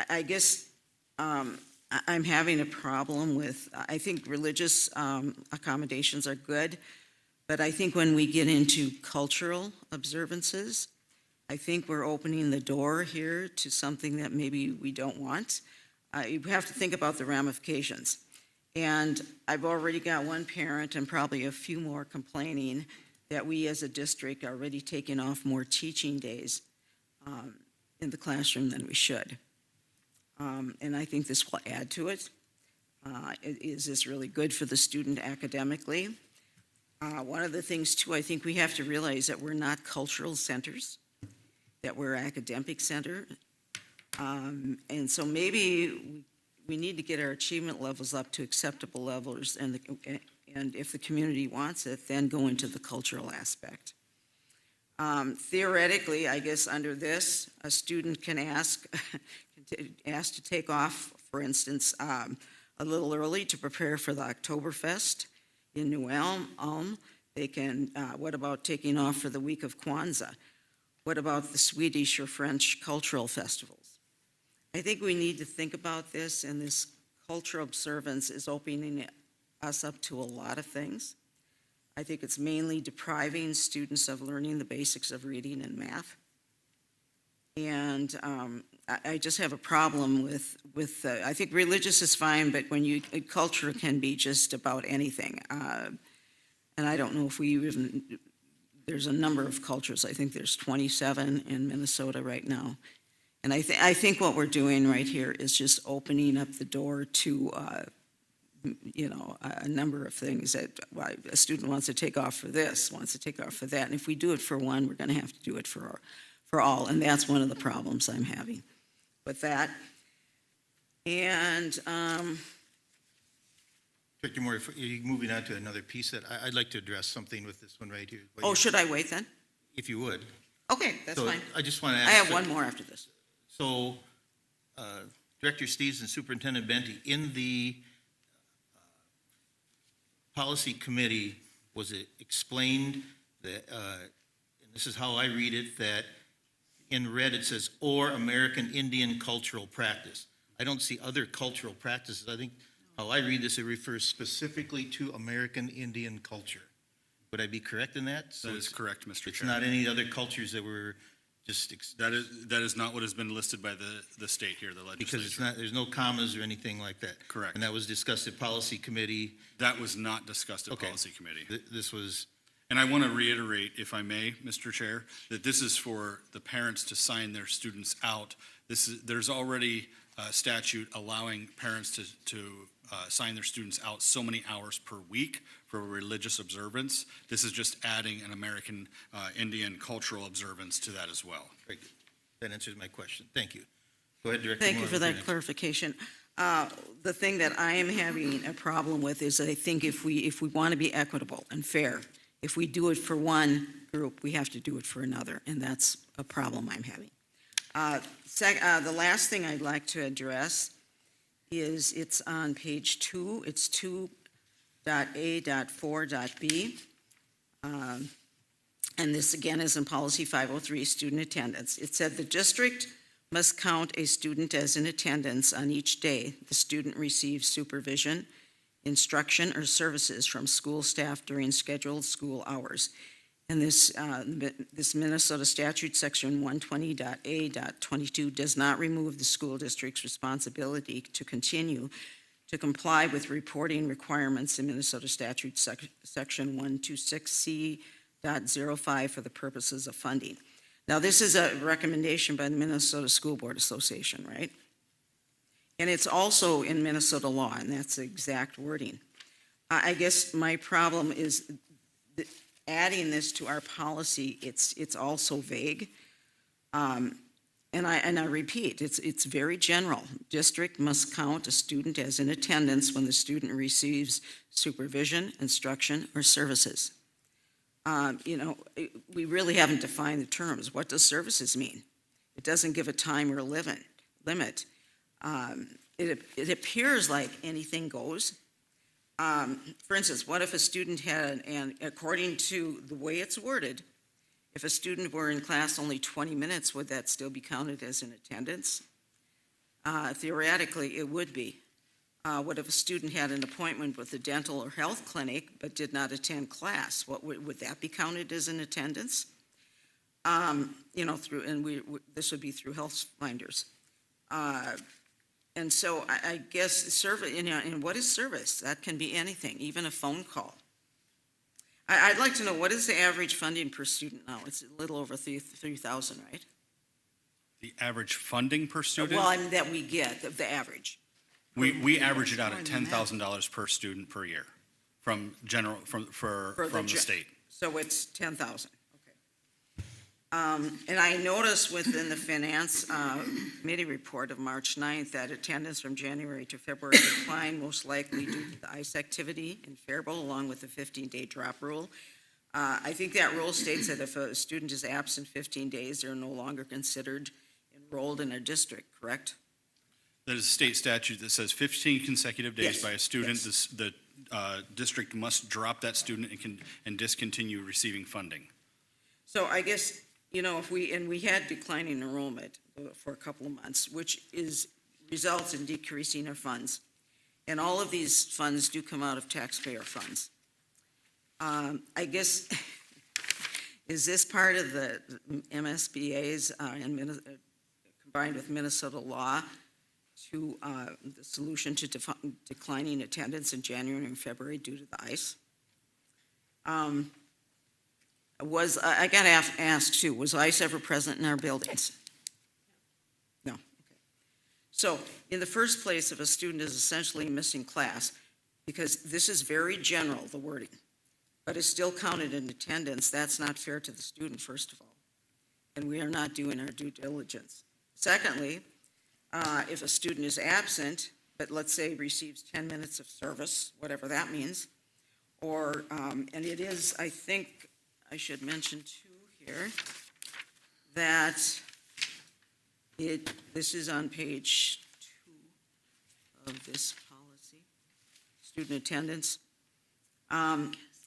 I guess I'm having a problem with, I think religious accommodations are good, but I think when we get into cultural observances, I think we're opening the door here to something that maybe we don't want. You have to think about the ramifications. And I've already got one parent and probably a few more complaining that we as a district are already taking off more teaching days in the classroom than we should. And I think this will add to it. Is this really good for the student academically? One of the things, too, I think we have to realize that we're not cultural centers, that we're academic center. And so maybe we need to get our achievement levels up to acceptable levels, and if the community wants it, then go into the cultural aspect. Theoretically, I guess under this, a student can ask to take off, for instance, a little early to prepare for the Oktoberfest in New Ulm. They can, what about taking off for the week of Kwanzaa? What about the Swedish or French cultural festivals? I think we need to think about this, and this cultural observance is opening us up to a lot of things. I think it's mainly depriving students of learning the basics of reading and math. And I just have a problem with I think religious is fine, but when culture can be just about anything. And I don't know if we even, there's a number of cultures. I think there's 27 in Minnesota right now. And I think what we're doing right here is just opening up the door to, a number of things that a student wants to take off for this, wants to take off for that. And if we do it for one, we're going to have to do it for all. And that's one of the problems I'm having with that. And Director Moore, if you're moving on to another piece that I'd like to address something with this one right here. should I wait then? If you would. Okay, that's So fine. I just want to ask. I have one more after this. So, Director Steves and Superintendent Benty, in the policy committee, was it explained that, and this is how I read it, that in red it says, or American Indian cultural practice. I don't see other cultural practices. I think how I read this, it refers specifically to American Indian culture. Would I be correct in that? So That is correct, Mr. Chair. it's not any other cultures that were just. That is not what has been listed by the state here, the legislature. Because it's not, there's no commas or anything like that. Correct. And that was discussed at policy committee. That was not discussed at Okay. policy committee. This was, And I want to reiterate, if I may, Mr. Chair, that this is for the parents to sign their students out. There's already a statute allowing parents to sign their students out so many hours per week for religious observance. This is just adding an American Indian cultural observance to that as well. very good. That answers my question. Thank you. Go ahead, Director Thank Moore, you for with your that next. clarification. The thing that I am having a problem with is that I think if we want to be equitable and fair, if we do it for one group, we have to do it for another, and that's a problem I'm having. The last thing I'd like to address is it's on page 2. It's 2.A.4.B. And this again is in policy 503, student attendance. It said the district must count a student as in attendance on each day the student receives supervision, instruction, or services from school staff during scheduled school hours. And this Minnesota statute, section 120.A.22, does not remove the school district's responsibility to continue to comply with reporting requirements in Minnesota statute, section 126C.05 for the purposes of funding. Now, this is a recommendation by the Minnesota School Board Association, right? And it's also in Minnesota law, and that's the exact wording. I guess my problem is adding this to our policy, it's also vague. And I repeat, it's very general. District must count a student as in attendance when the student receives supervision, instruction, or services. We really haven't defined the terms. What does services mean? It doesn't give a time or a limit. It appears like anything goes. For instance, what if a student had, and according to the way it's worded, if a student were in class only 20 minutes, would that still be counted as in attendance? Theoretically, it would be. What if a student had an appointment with a dental or health clinic but did not attend class? Would that be counted as in attendance? This would be through health finders. And so I guess service, and what is service? That can be anything, even a phone call. I'd like to know, what is the average funding per student now? It's a little over 3,000, right? The average funding per student? Well, that we get, the average. We average it out at $10,000 per student per year from the state. So it's 10,000, okay. And I noticed within the finance committee report of March 9th that attendance from January to February declined, most likely due to the ICE activity in Faribault, along with the 15-day drop rule. I think that rule states that if a student is absent 15 days, they're no longer considered enrolled in a district, correct? That is a state statute that says 15 consecutive days Yes, by a student, yes. the district must drop that student and discontinue receiving funding. So I guess, if we had declining enrollment for a couple of months, which results in decreasing our funds. And all of these funds do come out of taxpayer funds. I guess, is this part of the MSBA's combined with Minnesota law to the solution to declining attendance in January and February due to the ICE? I got asked too, was ICE ever present in our buildings? No. Okay. So in the first place, if a student is essentially missing class, because this is very general, the wording, but is still counted in attendance, that's not fair to the student, first of all. And we are not doing our due diligence. Secondly, if a student is absent, but let's say receives 10 minutes of service, whatever that means, or, and it is, I think, I should mention too here, that this is on page 2 of this policy, student attendance.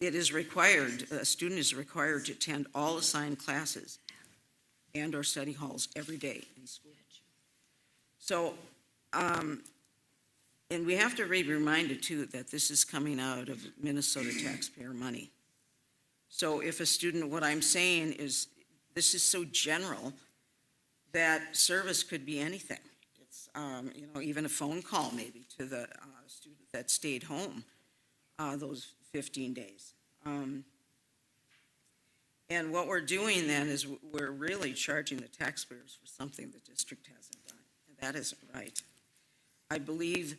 It is required, a student is required to attend all assigned classes and or study halls every day in school. So, and we have to be reminded too that this is coming out of Minnesota taxpayer money. So if a student, what I'm saying is, this is so general that service could be anything. It's, even a phone call maybe to the student that stayed home those 15 days. And what we're doing then is we're really charging the taxpayers for something the district hasn't done. And that isn't right. I believe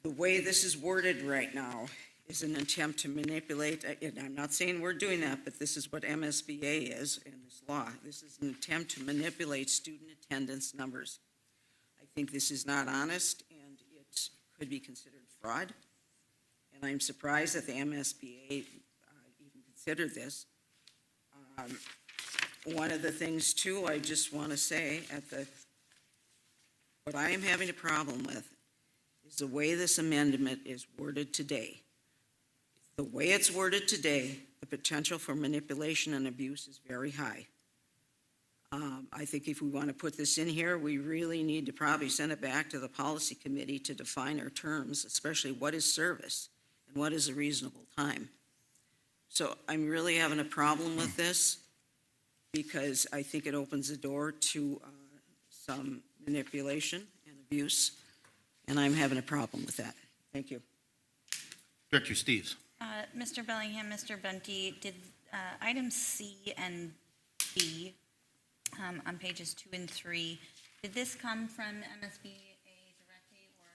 the way this is worded right now is an attempt to manipulate, and I'm not saying we're doing that, but this is what MSBA is in this law. This is an attempt to manipulate student attendance numbers. I think this is not honest, and it could be considered fraud. And I'm surprised that the MSBA even considered this. One of the things, too, I just want to say, what I am having a problem with is the way this amendment is worded today. The way it's worded today, the potential for manipulation and abuse is very high. I think if we want to put this in here, we really need to probably send it back to the policy committee to define our terms, especially what is service and what is a reasonable time. So I'm really having a problem with this because I think it opens the door to some manipulation and abuse, and I'm having a problem with that. Thank you. Director Steves. Mr. Bellingham, Mr. Bunty, did items C and D on pages 2 and 3, did this come from MSBA directly, or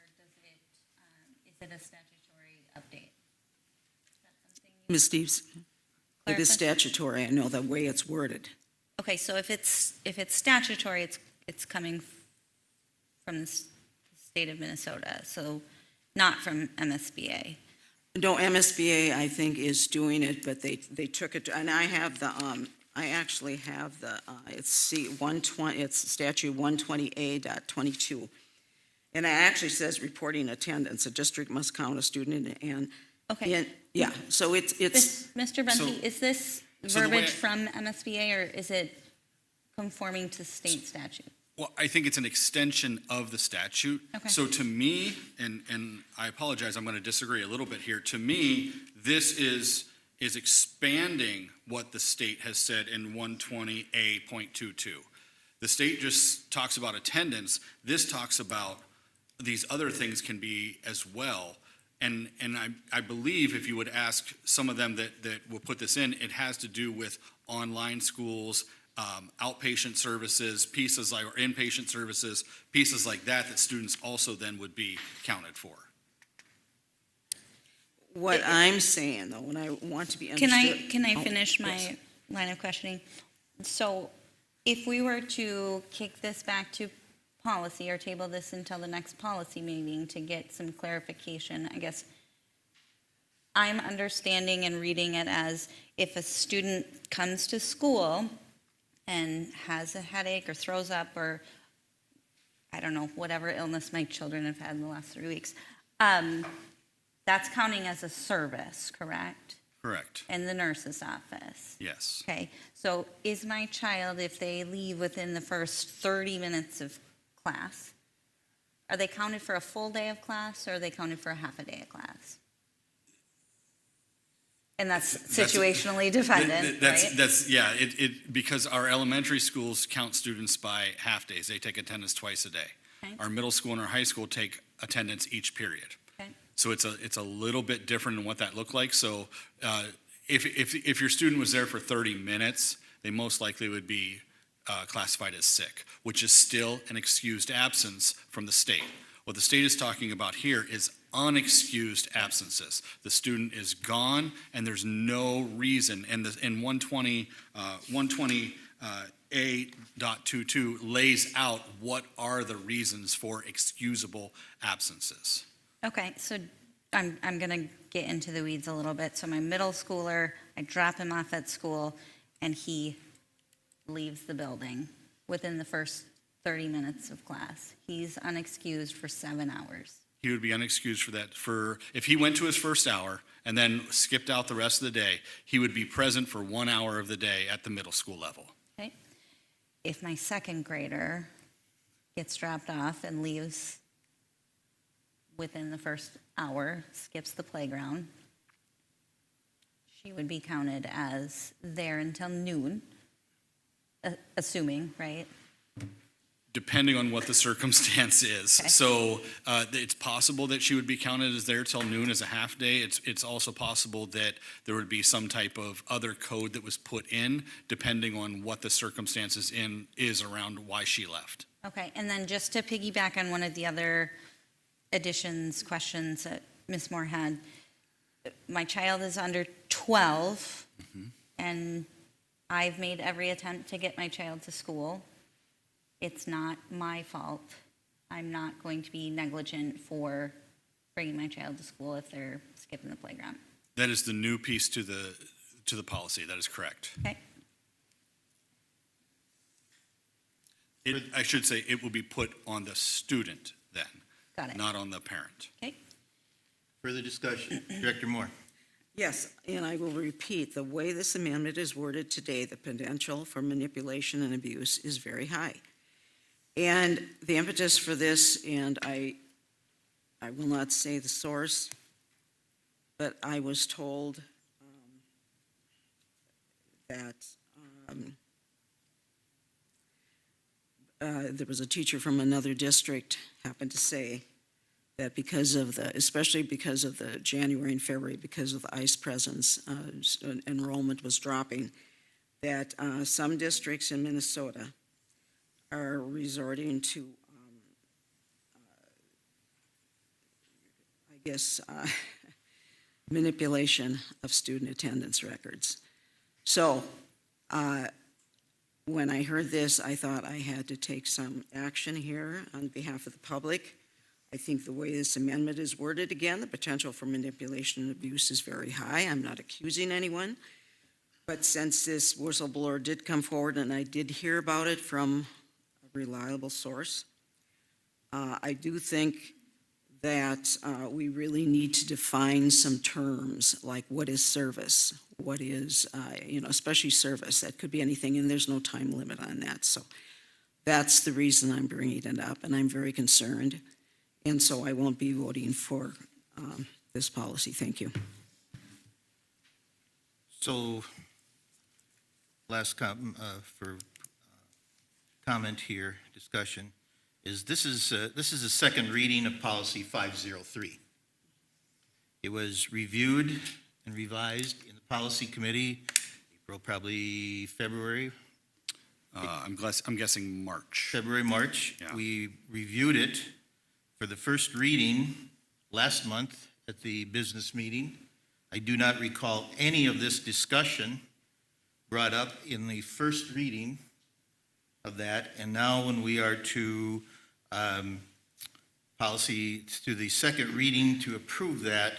is it a statutory update? Is that something you Ms. Steves, it is clarify? statutory. I know the way it's worded. Okay, so if it's statutory, it's coming from the state of Minnesota, so not from MSBA. No, MSBA, I think, is doing it, but they took it, and I have the, I actually have the, it's 120, it's statute 120A.22. And it actually says reporting attendance, a district must count a student and. Okay. Yeah, so it's, Mr. Bunty, is this so the way verbiage from MSBA, or is it conforming to state statute? Well, I think it's an extension of the statute. Okay. So to me, and I apologize, I'm going to disagree a little bit here. To me, this is expanding what the state has said in 120A.22. The state just talks about attendance. This talks about these other things can be as well. And I believe if you would ask some of them that will put this in, it has to do with online schools, outpatient services, pieces like, or inpatient services, pieces like that, that students also then would be counted for. what I'm saying, though, when I want to be understood. Can I Oh, finish my yes. line of questioning? So if we were to kick this back to policy or table this until the next policy meeting to get some clarification, I guess I'm understanding and reading it as if a student comes to school and has a headache or throws up or, I don't know, whatever illness my children have had in the last 3 weeks, that's counting as a service, correct? Correct. In the nurse's office? Yes. Okay, so is my child, if they leave within the first 30 minutes of class, are they counted for a full day of class, or are they counted for a half a day of class? And that's situationally dependent, right? That's, yeah, because our elementary schools count students by half days. They take attendance twice a day. Okay. Our middle school and our high school take attendance each period. Okay. So it's a little bit different in what that looked like. So if your student was there for 30 minutes, they most likely would be classified as sick, which is still an excused absence from the state. What the state is talking about here is unexcused absences. The student is gone, and there's no reason. And in 120A.22 lays out what are the reasons for excusable absences. Okay, so I'm going to get into the weeds a little bit. So my middle schooler, I drop him off at school, and he leaves the building within the first 30 minutes of class. He's unexcused for 7 hours. He would be unexcused for that. If he went to his first hour and then skipped out the rest of the day, he would be present for 1 hour of the day at the middle school level. Okay? If my second grader gets dropped off and leaves within the first hour, skips the playground, she would be counted as there until noon, assuming, right? Depending on what the circumstance is. Okay. So it's possible that she would be counted as there till noon as a half day. It's also possible that there would be some type of other code that was put in, depending on what the circumstances is around why she left. Okay, and then just to piggyback on one of the other additions, questions that Ms. Moore had, my child is under 12, and I've made every attempt to get my child to school. It's not my fault. I'm not going to be negligent for bringing my child to school if they're skipping the playground. That is the new piece to the policy. That is correct. Okay, I should say it will be put on the student then, got it. not on the parent. Okay, Further discussion? Director Moore. Yes, and I will repeat, the way this amendment is worded today, the potential for manipulation and abuse is very high. And the impetus for this, and I will not say the source, but I was told that there was a teacher from another district happened to say that because of especially because of the January and February, because of the ICE presence, enrollment was dropping, that some districts in Minnesota are resorting to, manipulation of student attendance records. So when I heard this, I thought I had to take some action here on behalf of the public. I think the way this amendment is worded, again, the potential for manipulation and abuse is very high. I'm not accusing anyone. But since this whistleblower did come forward, and I did hear about it from a reliable source, I do think that we really need to define some terms, like what is service, what is, especially service. That could be anything, and there's no time limit on that. So that's the reason I'm bringing it up, and I'm very concerned. And so I won't be voting for this policy. Thank you. So, last comment here, discussion, is this is a second reading of policy 503. It was reviewed and revised in the policy committee, April, probably February. I'm guessing March. February, March. Yeah. We reviewed it for the first reading last month at the business meeting. I do not recall any of this discussion brought up in the first reading of that. And now when we are to policy, to the second reading to approve that,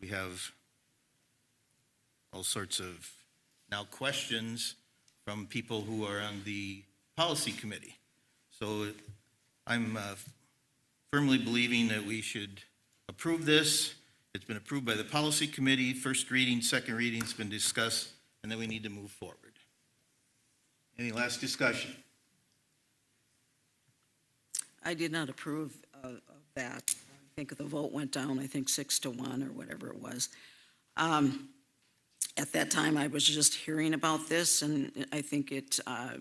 we have all sorts of now questions from people who are on the policy committee. So I'm firmly believing that we should approve this. It's been approved by the policy committee, first reading, second reading's been discussed, and then we need to move forward. Any last discussion? I did not approve of that. I think the vote went down, 6-1 or whatever it was. At that time, I was just hearing about this, and I think I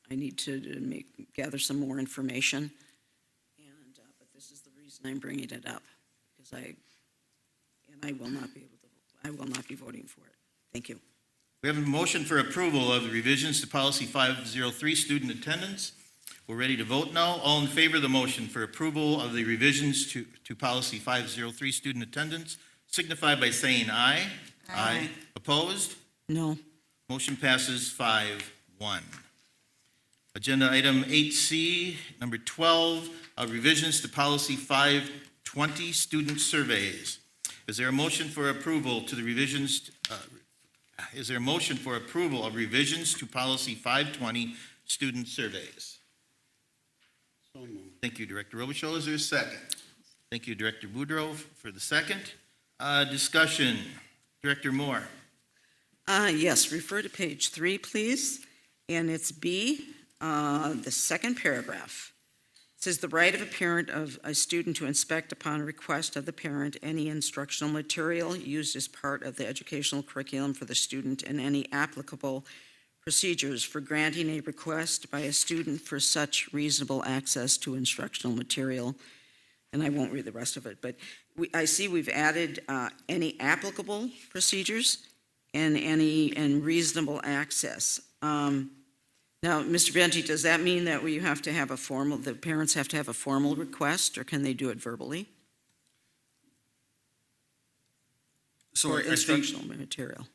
need to gather some more information. But this is the reason I'm bringing it up, because I will not be voting for it. Thank you. We have a motion for approval of the revisions to policy 503, student attendance. We're ready to vote now. All in favor of the motion for approval of the revisions to policy 503, student attendance, signify by saying aye. Aye. Opposed? No. Motion passes 5-1. Agenda item 8C, number 12, revisions to policy 520, student surveys. Is there a motion for approval to the revisions? Is there a motion for approval of revisions to policy 520, student surveys? So moved. Thank you, Director Robichaud. Is there a second? Thank you, Director Boudreau, for the second. Discussion. Director Moore. Yes, refer to page 3, please. And it's B, the second paragraph. It says the right of a parent of a student to inspect upon request of the parent any instructional material used as part of the educational curriculum for the student and any applicable procedures for granting a request by a student for such reasonable access to instructional material. And I won't read the rest of it, but I see we've added any applicable procedures and reasonable access. Now, Mr. Benti, does that mean that the parents have to have a formal request, or can they do it verbally? So For I think instructional material.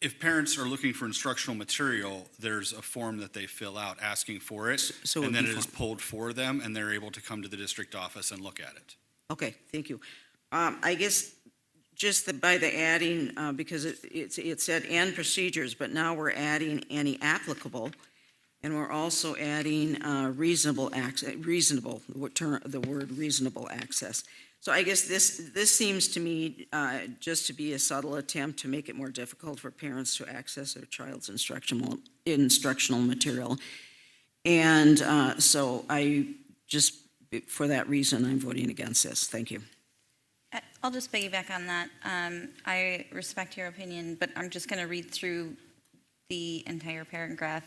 if parents are looking for instructional material, there's a form that they fill out asking for it, So it and would then be it is pulled for them, and they're able to come to the district office and look at it. Okay, thank you. I guess just by the adding, because it said and procedures, but now we're adding any applicable, and we're also adding reasonable access, the word reasonable access. So I guess this seems to me just to be a subtle attempt to make it more difficult for parents to access their child's instructional material. And so for that reason, I'm voting against this. Thank you. I'll just piggyback on that. I respect your opinion, but I'm just going to read through the entire paragraph.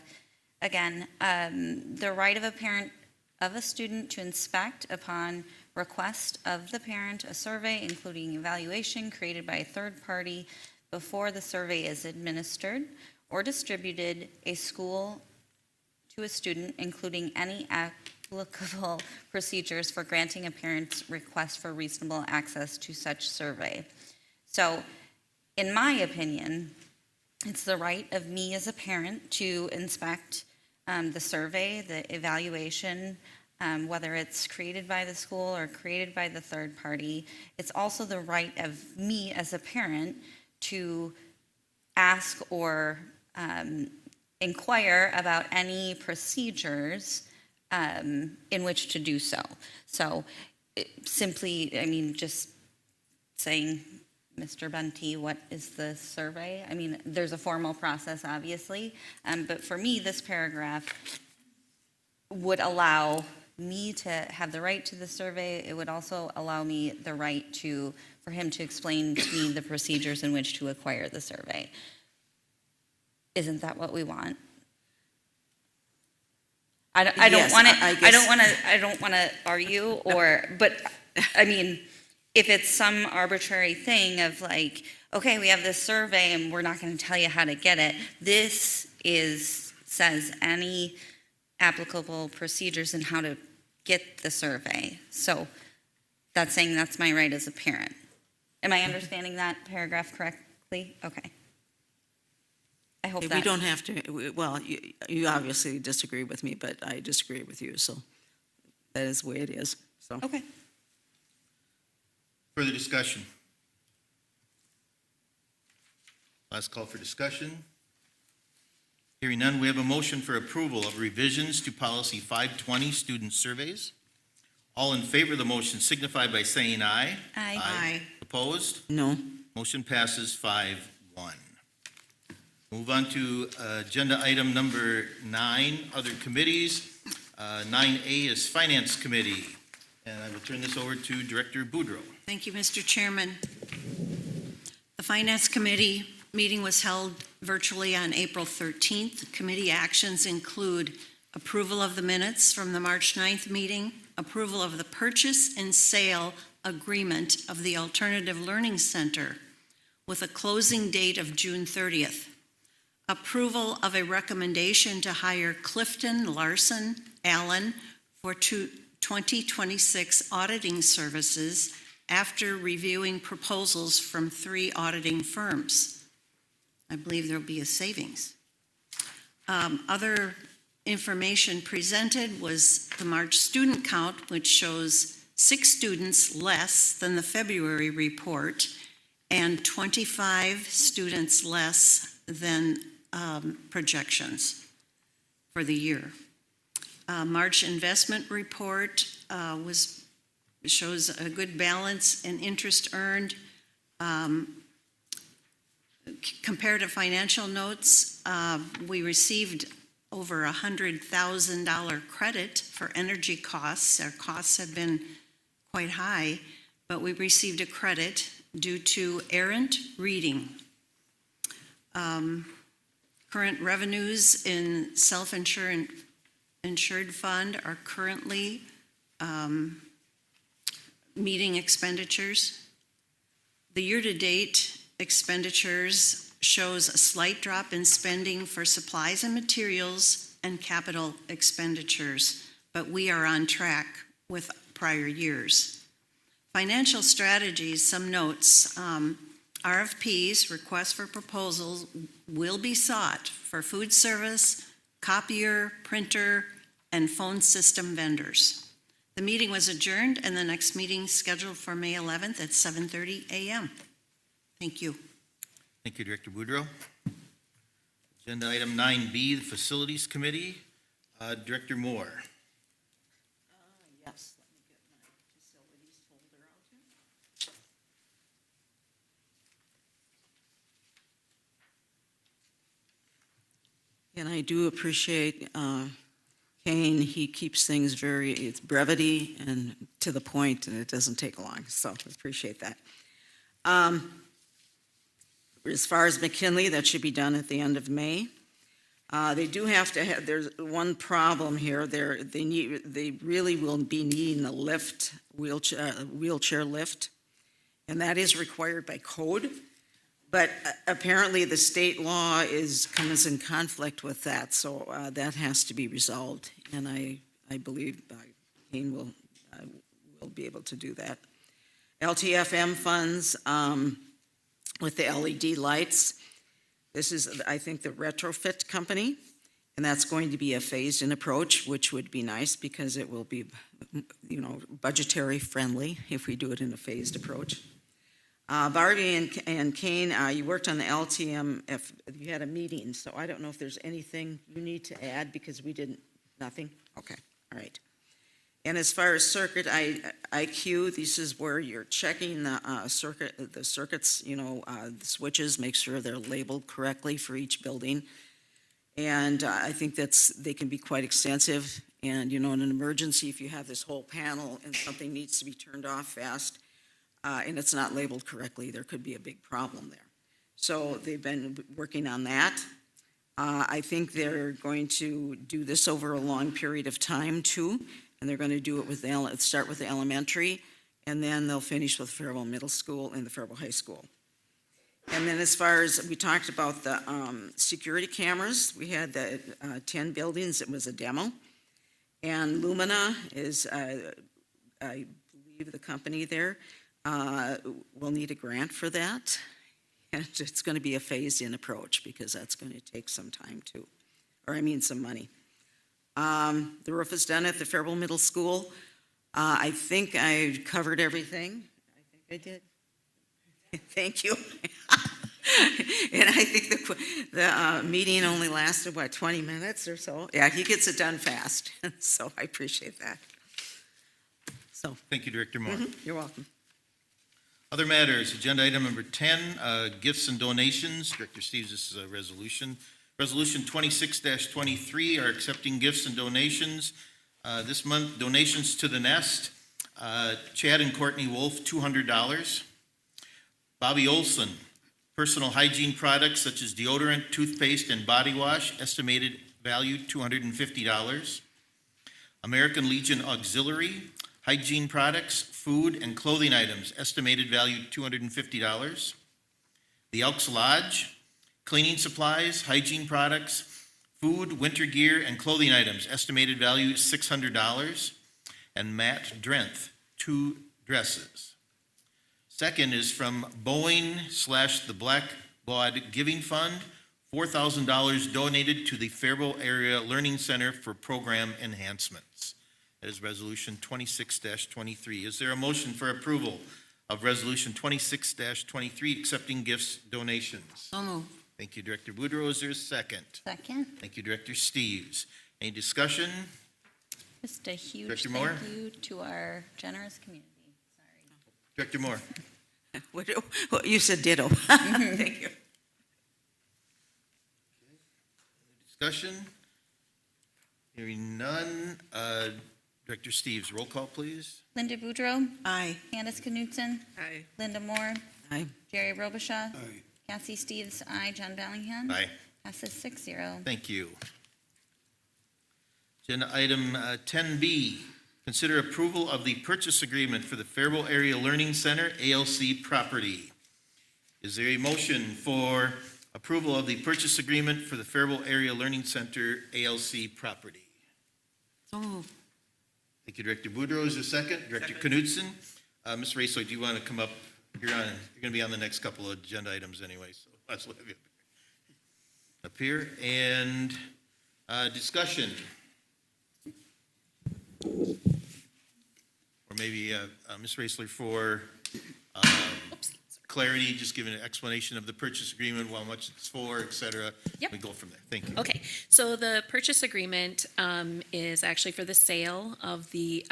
Again, the right of a parent of a student to inspect upon request of the parent a survey, including evaluation created by a third party before the survey is administered or distributed a school to a student, including any applicable procedures for granting a parent's request for reasonable access to such survey. So, in my opinion, It's the right of me as a parent to inspect the survey, the evaluation, whether it's created by the school or created by the third party. It's also the right of me as a parent to ask or inquire about any procedures in which to do so. So simply, I mean, just saying, Mr. Bunty, what is the survey? I mean, there's a formal process, obviously, but for me, this paragraph would allow me to have the right to the survey. It would also allow me the right for him to explain to me the procedures in which to acquire the survey. Isn't that what we want? I don't Yes, want to. I I guess- don't want to argue, but I mean, if it's some arbitrary thing of like, okay, we have this survey and we're not going to tell you how to get it. This says any applicable procedures and how to get the survey. So that's saying that's my right as a parent. Am I understanding that paragraph correctly? Okay. I hope that. We don't have to, well, you obviously disagree with me, but I disagree with you, so that is the way it is, so. Okay. Further discussion? Last call for discussion. Hearing none, we have a motion for approval of revisions to policy 520, student surveys. All in favor of the motion signify by saying aye. Aye. Opposed? No, Motion passes 5-1. Move on to agenda item number 9, other committees. 9A is Finance Committee, and I will turn this over to Director Boudreau. Thank you, Mr. Chairman. The Finance Committee meeting was held virtually on April 13th. Committee actions include approval of the minutes from the March 9th meeting, approval of the purchase and sale agreement of the Alternative Learning Center with a closing date of June 30th, approval of a recommendation to hire Clifton Larson Allen for 2026 auditing services after reviewing proposals from 3 auditing firms. I believe there'll be a savings. Other information presented was the March student count, which shows 6 students less than the February report and 25 students less than projections for the year. March investment report shows a good balance in interest earned. Comparative financial notes, we received over $100,000 credit for energy costs. Our costs have been quite high, but we received a credit due to errant reading. Current revenues in self-insured fund are currently meeting expenditures. The year-to-date expenditures shows a slight drop in spending for supplies and materials and capital expenditures, but we are on track with prior years. Financial strategies, some notes. RFPs, requests for proposals, will be sought for food service, copier, printer, and phone system vendors. The meeting was adjourned, and the next meeting scheduled for May 11th at 7:30 a.m. Thank you. Thank you, Director Boudreau. Agenda item 9B, the Facilities Committee. Director Moore. yes, let me get my facilities folder out here. And I do appreciate Kane. He keeps things it's brevity and to the point, and it doesn't take long, so I appreciate that. As far as McKinley, that should be done at the end of May. They do have to have, there's one problem here, they really will be needing a lift, wheelchair lift, and that is required by code. But apparently the state law comes in conflict with that, so that has to be resolved. And I believe Kane will be able to do that. LTFM funds with the LED lights. This is, I think, the retrofit company, and that's going to be a phased-in approach, which would be nice because it will be, budgetary friendly if we do it in a phased approach. Barbie and Kane, you worked on the LTM, if you had a meeting, so I don't know if there's anything you need to add because we didn't, nothing? Okay, all right. And as far as circuit IQ, this is where you're checking the circuits, the switches, make sure they're labeled correctly for each building. And I think they can be quite extensive. And, in an emergency, if you have this whole panel and something needs to be turned off fast, and it's not labeled correctly, there could be a big problem there. So they've been working on that. I think they're going to do this over a long period of time, too. And they're going to do it start with the elementary, and then they'll finish with Faribault Middle School and the Faribault High School. And then as far as, we talked about the security cameras, we had the 10 buildings, it was a demo. And Lumina is, I believe the company there, will need a grant for that. And it's going to be a phased-in approach because that's going to take some time too, some money. The roof is done at the Faribault Middle School. I think I covered everything. I think I did. Thank you. And I think the meeting only lasted, 20 minutes or so? Yeah, he gets it done fast, so I appreciate that. So. Thank you, Director Moore. You're welcome. Other matters, agenda item number 10, gifts and donations. Director Steves, this is a resolution. Resolution 26-23 are accepting gifts and donations. This month, donations to the Nest. Chad and Courtney Wolf, $200. Bobby Olson, personal hygiene products such as deodorant, toothpaste, and body wash, estimated value $250. American Legion Auxiliary, hygiene products, food, and clothing items, estimated value $250. The Elks Lodge, cleaning supplies, hygiene products, food, winter gear, and clothing items, estimated value $600. And Matt Drenth, 2 dresses. Second is from Boeing/the Black Baud Giving Fund, $4,000 donated to the Faribault Area Learning Center for program enhancements. That is Resolution 26-23. Is there a motion for approval of Resolution 26-23, accepting gifts, donations? So moved. Thank you, Director Boudreau. Is there a second? Second. Thank you, Director Steves. Any discussion? Just a huge Director Moore? thank you to our generous community. Sorry. Director Moore? Well, you said ditto. Thank you. Discussion? Hearing none. Director Steves, roll call, please. Linda Boudreau, Aye. Candace Knutson, Aye. Linda Moore, Aye. Jerry Robichaud, Aye. Cassie Steves, aye. John Bellingham. Aye. Passes 6-0. Thank you. Agenda item 10B, consider approval of the purchase agreement for the Faribault Area Learning Center, ALC property. Is there a motion for approval of the purchase agreement for the Faribault Area Learning Center, ALC property? So moved. Thank you, Director Boudreau. Is there a second? Director Knudsen? Ms. Raso, do you want to come up? You're going to be on the next couple of agenda items anyway, so that's what you up here. And discussion. Or maybe Ms. Raisler for clarity, just give an explanation of the purchase agreement, how much it's for, et cetera. Yep. We go from there. Thank you. Okay, so the purchase agreement is actually for the sale of the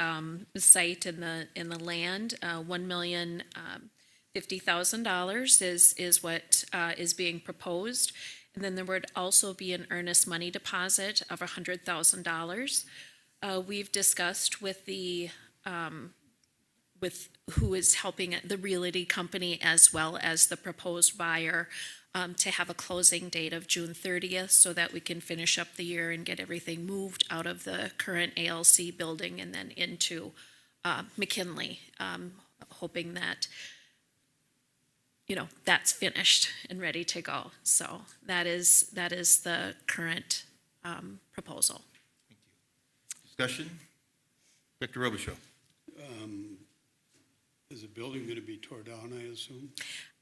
site and the land. $1,050,000 is what is being proposed. And then there would also be an earnest money deposit of $100,000. We've discussed with with who is helping the realty company as well as the proposed buyer to have a closing date of June 30th so that we can finish up the year and get everything moved out of the current ALC building and then into McKinley, hoping that that's finished and ready to go. So that is the current proposal. Thank you. Discussion? Director Robichaud. Is the building going to be tore down, I assume?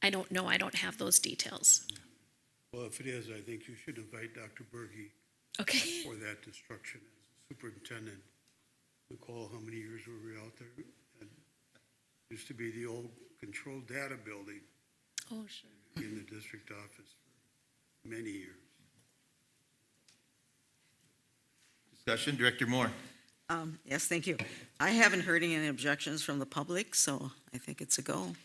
I don't know. I don't have those details. Well, if it is, I think you should invite Dr. Berge Okay. for that instruction as superintendent. Recall how many years were we out there? It used to be the old control data building Oh, sure. in the district office for many years. Discussion, Director Moore. Yes, thank you. I haven't heard any objections from the public, so I think it's a go.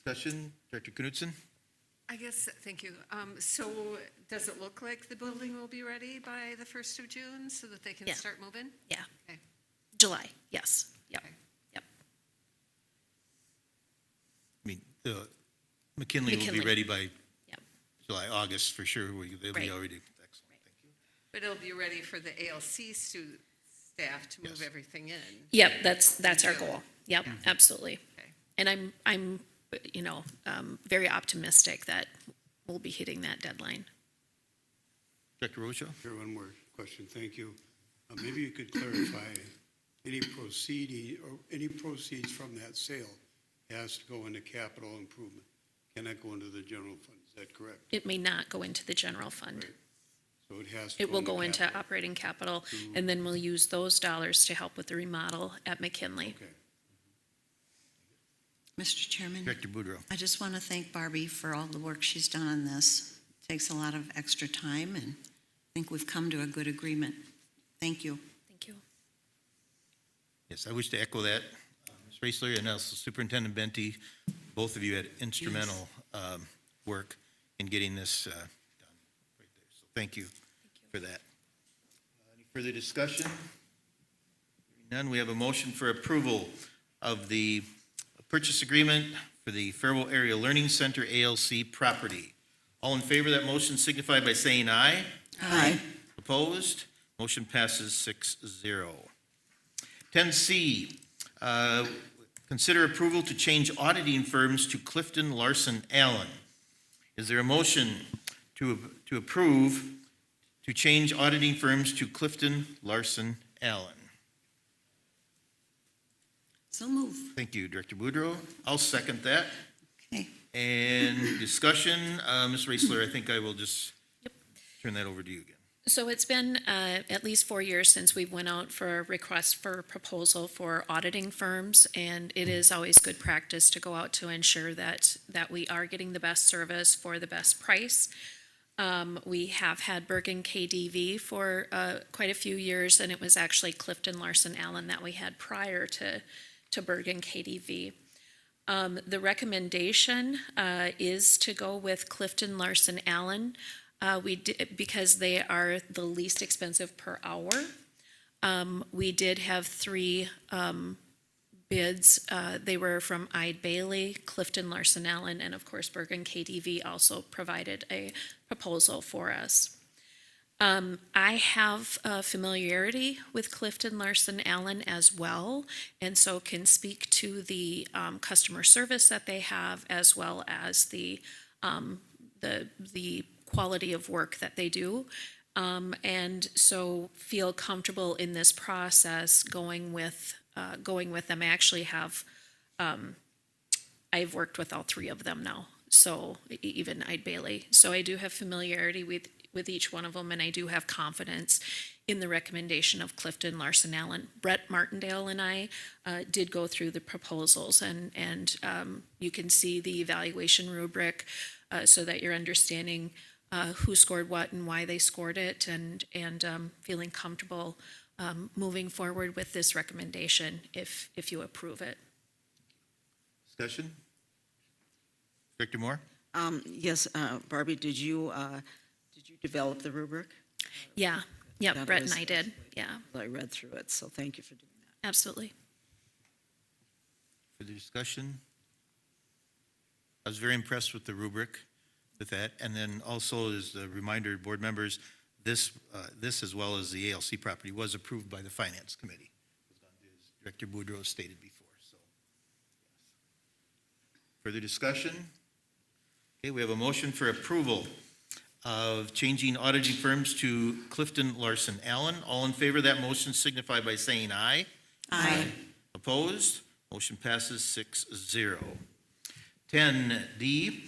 Discussion, Director Knudsen. I guess, thank you. So does it look like the building will be ready by the 1st of June so that they can Yeah. start moving? Yeah. Okay. July, yes. Yep. Okay. Yep. I mean, McKinley will be McKinley. ready by Yep. July, August for sure. They'll be Right. already, excellent, thank you. But it'll be ready for the ALC staff to move Yes. everything in. Yep, that's our June. goal. Yep, absolutely. Okay. And I'm, very optimistic that we'll be hitting that deadline. Director Rocho. Here, one more question, thank you. Maybe you could clarify, any proceeds from that sale has to go into capital improvement, cannot go into the general fund, is that correct? It may not go into the general fund. Right. So it has to It will into go into capital. operating capital, and then we'll use those dollars to help with the remodel at McKinley. Okay. Mr. Chairman, Director Boudreau. I just want to thank Barbie for all the work she's done on this. It takes a lot of extra time, and I think we've come to a good agreement. Thank you. Thank you. Yes, I wish to echo that. Ms. Raisler and also Superintendent Benty, both of you had instrumental work in getting this done right there. So thank you for that. Any further discussion? Hearing none, we have a motion for approval of the purchase agreement for the Faribault Area Learning Center ALC property. All in favor of that motion signify by saying aye. Aye. Opposed? Motion passes 6-0. 10C, consider approval to change auditing firms to Clifton Larson Allen. Is there a motion to approve to change auditing firms to Clifton Larson Allen? So move. Thank you, Director Boudreau. I'll second that. Okay. And discussion, Ms. Raisler, I think I will just turn that over to you again. So it's been at least 4 years since we went out for a request for a proposal for auditing firms, and it is always good practice to go out to ensure that we are getting the best service for the best price. We have had Bergen KDV for quite a few years, and it was actually Clifton Larson Allen that we had prior to Bergen KDV. The recommendation is to go with Clifton Larson Allen. Because they are the least expensive per hour. We did have 3 bids. They were from Ide Bailey, Clifton Larson Allen, and of course Bergen KDV also provided a proposal for us. I have familiarity with Clifton Larson Allen as well, and so can speak to the customer service that they have, as well as the quality of work that they do. And so feel comfortable in this process going with them. I actually have, I've worked with all 3 of them now, so even Ide Bailey. So I do have familiarity with each one of them, and I do have confidence in the recommendation of Clifton Larson Allen. Brett Martindale and I did go through the proposals, and you can see the evaluation rubric so that you're understanding who scored what and why they scored it, and feeling comfortable moving forward with this recommendation if you approve it. Discussion? Director Moore? Yes, Barbie, did you develop the rubric? Yeah, That Brett was- and I did, yeah, I read through it, so thank you for doing that. absolutely. For the discussion? I was very impressed with the rubric, with that. And then also as a reminder, board members, this as well as the ALC property was approved by the Finance Committee, as Director Boudreau stated before. So, yes. Further discussion? Okay, we have a motion for approval of changing auditing firms to Clifton Larson Allen. All in favor of that motion signify by saying aye. Aye. Opposed? Motion passes 6-0. 10D,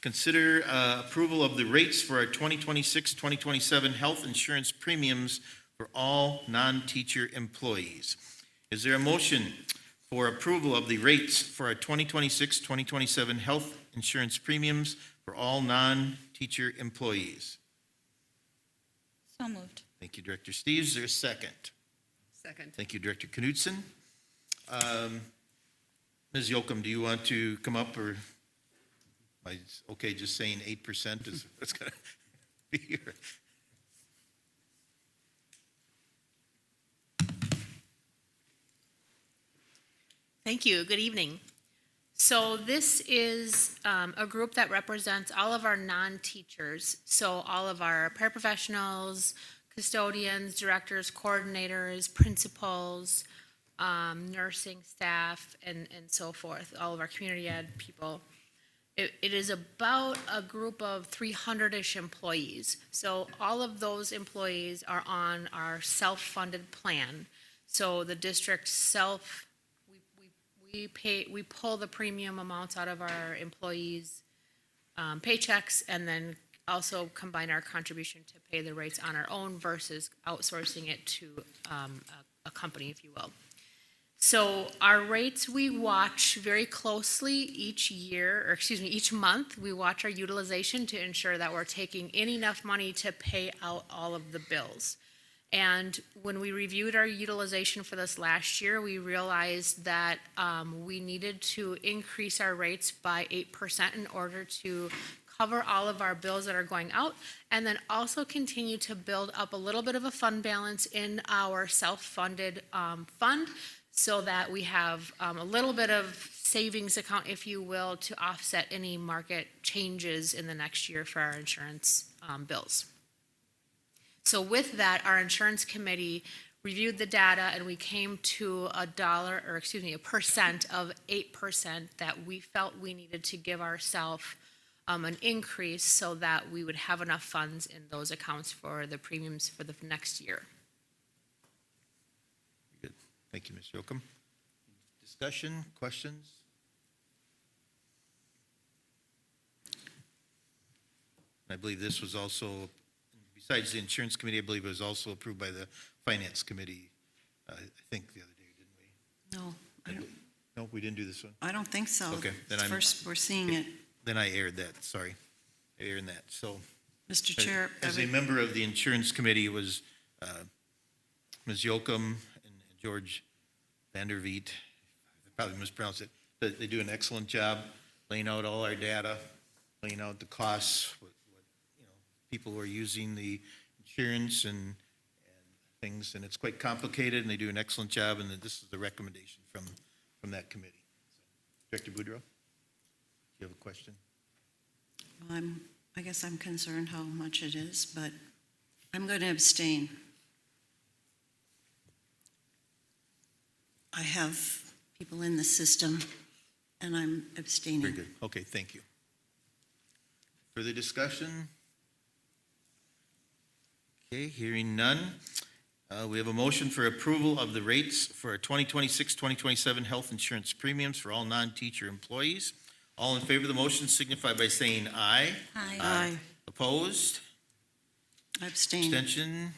consider approval of the rates for our 2026-2027 health insurance premiums for all non-teacher employees. Is there a motion for approval of the rates for our 2026-2027 health insurance premiums for all non-teacher employees? So moved. Thank you, Director Steves. Is there a second? Second. Thank you, Director Knudsen. Ms. Yocum, do you want to come up, or, okay, just saying 8% is what's going to be here? Thank you. Good evening. So this is a group that represents all of our non-teachers. So all of our paraprofessionals, custodians, directors, coordinators, principals, nursing staff, and so forth, all of our community ed people. It is about a group of 300-ish employees. So all of those employees are on our self-funded plan. So the district we pull the premium amounts out of our employees' paychecks, and then also combine our contribution to pay the rates on our own versus outsourcing it to a company, if you will. So our rates, we watch very closely each month. We watch our utilization to ensure that we're taking in enough money to pay out all of the bills. And when we reviewed our utilization for this last year, we realized that we needed to increase our rates by 8% in order to cover all of our bills that are going out, and then also continue to build up a little bit of a fund balance in our self-funded fund, so that we have a little bit of savings account, if you will, to offset any market changes in the next year for our insurance bills. So with that, our insurance committee reviewed the data, and we came to a percent of 8% that we felt we needed to give ourselves an increase so that we would have enough funds in those accounts for the premiums for the next year. Good. Thank you, Ms. Yocum. Discussion, questions? I believe this was also, besides the insurance committee, I believe it was also approved by the finance committee, I think the other day, didn't we? No, No, we didn't do this one? I don't think so. Okay, then It's I'm- first we're seeing it. Then I aired that, sorry. I aired that, so. Mr. Chair. As a member of the insurance committee, it was Ms. Yocum and George Vanderveet, I probably mispronounced it, but they do an excellent job laying out all our data, laying out the costs, what people who are using the insurance and things, and it's quite complicated, and they do an excellent job, and this is the recommendation from that committee. Director Boudreau, do you have a question? I guess I'm concerned how much it is, but I'm going to abstain. I have people in the system, and I'm abstaining. Very good. Okay, thank you. Further discussion? Okay, hearing none. We have a motion for approval of the rates for our 2026-2027 health insurance premiums for all non-teacher employees. All in favor of the motion signify by saying aye. Aye. Aye. Opposed? I abstain. Abstention?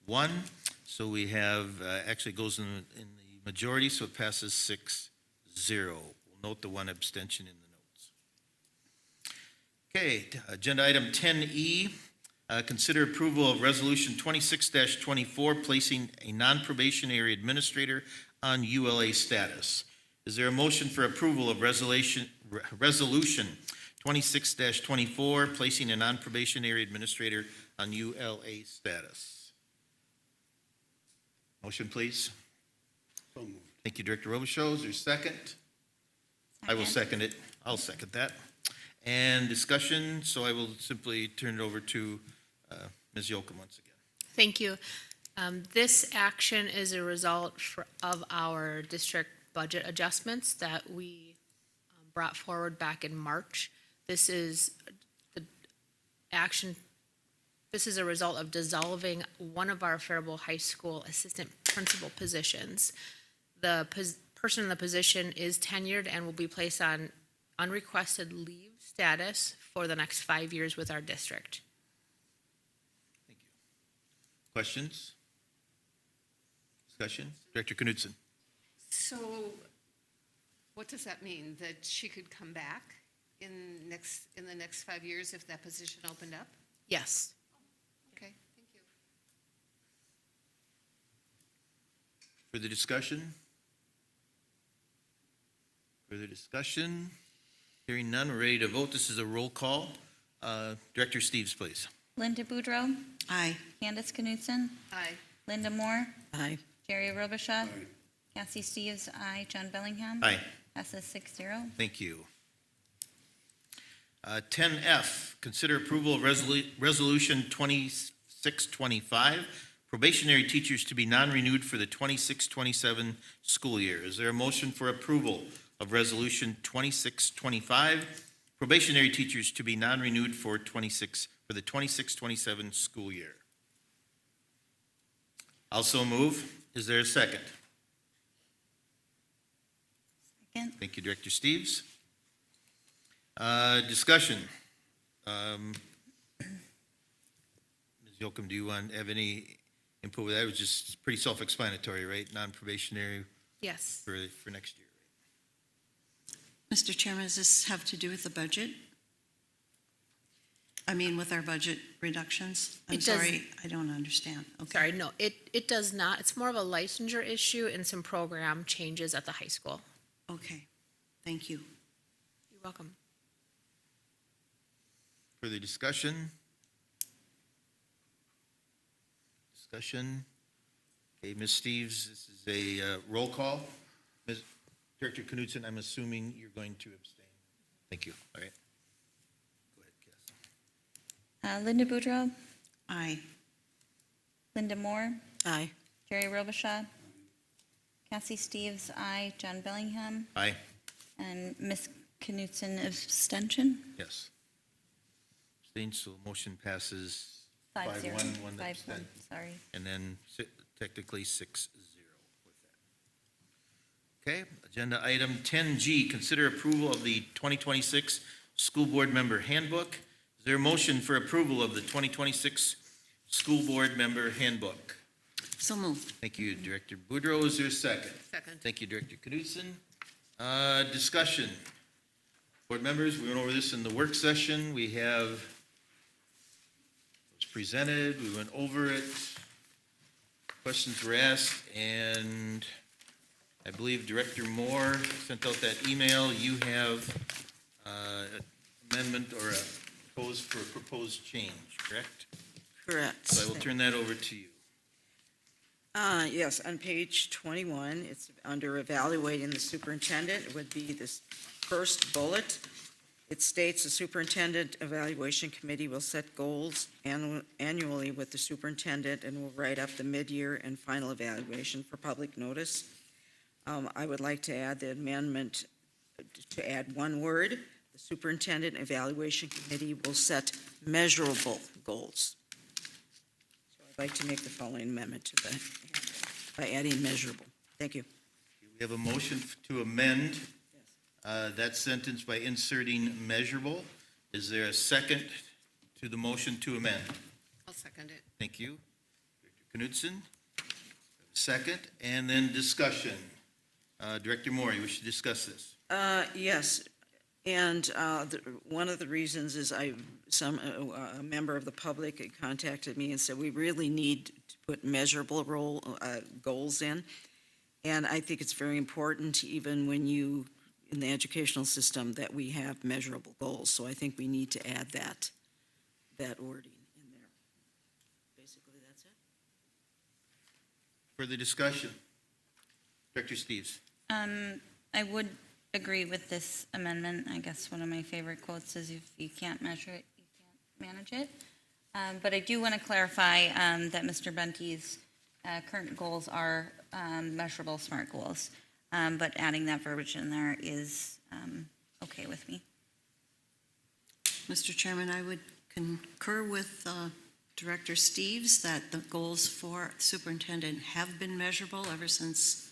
1. So we have, actually goes in the majority, so it passes 6-0. We'll note the 1 abstention in the notes. Okay, agenda item 10E. Consider approval of Resolution 26-24, placing a non-probationary administrator on ULA status. Is there a motion for approval of Resolution 26-24, placing a non-probationary administrator on ULA status? Motion, please. So moved. Thank you, Director Robichaud. Is there a second? I will second it. I'll second that. And discussion, so I will simply turn it over to Ms. Yocum once again. Thank you. This action is a result of our district budget adjustments that we brought forward back in March. This is the action. This is a result of dissolving one of our Faribault High School assistant principal positions. The person in the position is tenured and will be placed on unrequested leave status for the next 5 years with our district. Questions? Discussion? Director Knudsen? So what does that mean? That she could come back in the next 5 years if that position opened up? Yes. Okay, thank you. Further discussion? Further discussion? Hearing none, we're ready to vote. This is a roll call. Director Steves, please. Linda Boudreau, Aye. Candace Knutson, Aye. Linda Moore, Aye. Jerry Robichaud, Cassie Steves, aye. John Bellingham. Aye. Passes 6-0. Thank you. 10F, consider approval of Resolution 2625, probationary teachers to be non-renewed for the 26-27 school year. Is there a motion for approval of Resolution 2625, probationary teachers to be non-renewed for the 26-27 school year? Also move. Is there a second? Second. Thank you, Director Steves. Discussion. Ms. Yocum, do you have any input with that? It was just pretty self-explanatory, right? Non-probationary Yes. for next year. Mr. Chairman, does this have to do with the budget? I mean, with our budget reductions? I'm It does. sorry, I don't understand. Okay. Sorry, no, it does not. It's more of a licensure issue and some program changes at the high school. Okay, thank you. You're welcome. Further discussion? Discussion? Okay, Ms. Steves, this is a roll call. Ms. Director Knudsen, I'm assuming you're going to abstain. Thank you. All right. Go ahead, Cass. Linda Boudreau, Aye. Linda Moore, Aye. Jerry Robichaud, Cassie Steves, aye. John Bellingham, Aye. and Ms. Knutson, abstention. Yes. Abstain, so motion passes 5-0. 5-1, one 5-1, abstain. sorry. And then technically 6-0 with that. Okay, agenda item 10G, consider approval of the 2026 School Board Member Handbook. Is there a motion for approval of the 2026 School Board Member Handbook? So moved. Thank you, Director Boudreau. Is there a second? Second. Thank you, Director Knudsen. Discussion. Board members, we went over this in the work session. We have, it was presented, we went over it. Questions were asked, and I believe Director Moore sent out that email. You have amendment or a proposed change, correct? Correct. So I will turn that over to you. Yes, on page 21, it's under evaluating the superintendent. It would be this first bullet. It states the superintendent evaluation committee will set goals annually with the superintendent and will write up the mid-year and final evaluation for public notice. I would like to add the amendment to add one word. The superintendent evaluation committee will set measurable goals. So I'd like to make the following amendment to the, by adding measurable. Thank you. We have a motion to amend that sentence by inserting measurable. Is there a second to the motion to amend? I'll second it. Thank you. Director Knudsen, second, and then discussion. Director Moore, you wish to discuss this? Yes, and one of the reasons is a member of the public had contacted me and said, we really need to put measurable goals in. And I think it's very important, even when you, in the educational system, that we have measurable goals. So I think we need to add that wording in there. Basically, that's it. Further discussion? Director Steves. I would agree with this amendment. I guess one of my favorite quotes is, if you can't measure it, you can't manage it. But I do want to clarify that Mr. Bunty's current goals are measurable SMART goals. But adding that verbiage in there is okay with me. Mr. Chairman, I would concur with Director Steves that the goals for superintendent have been measurable ever since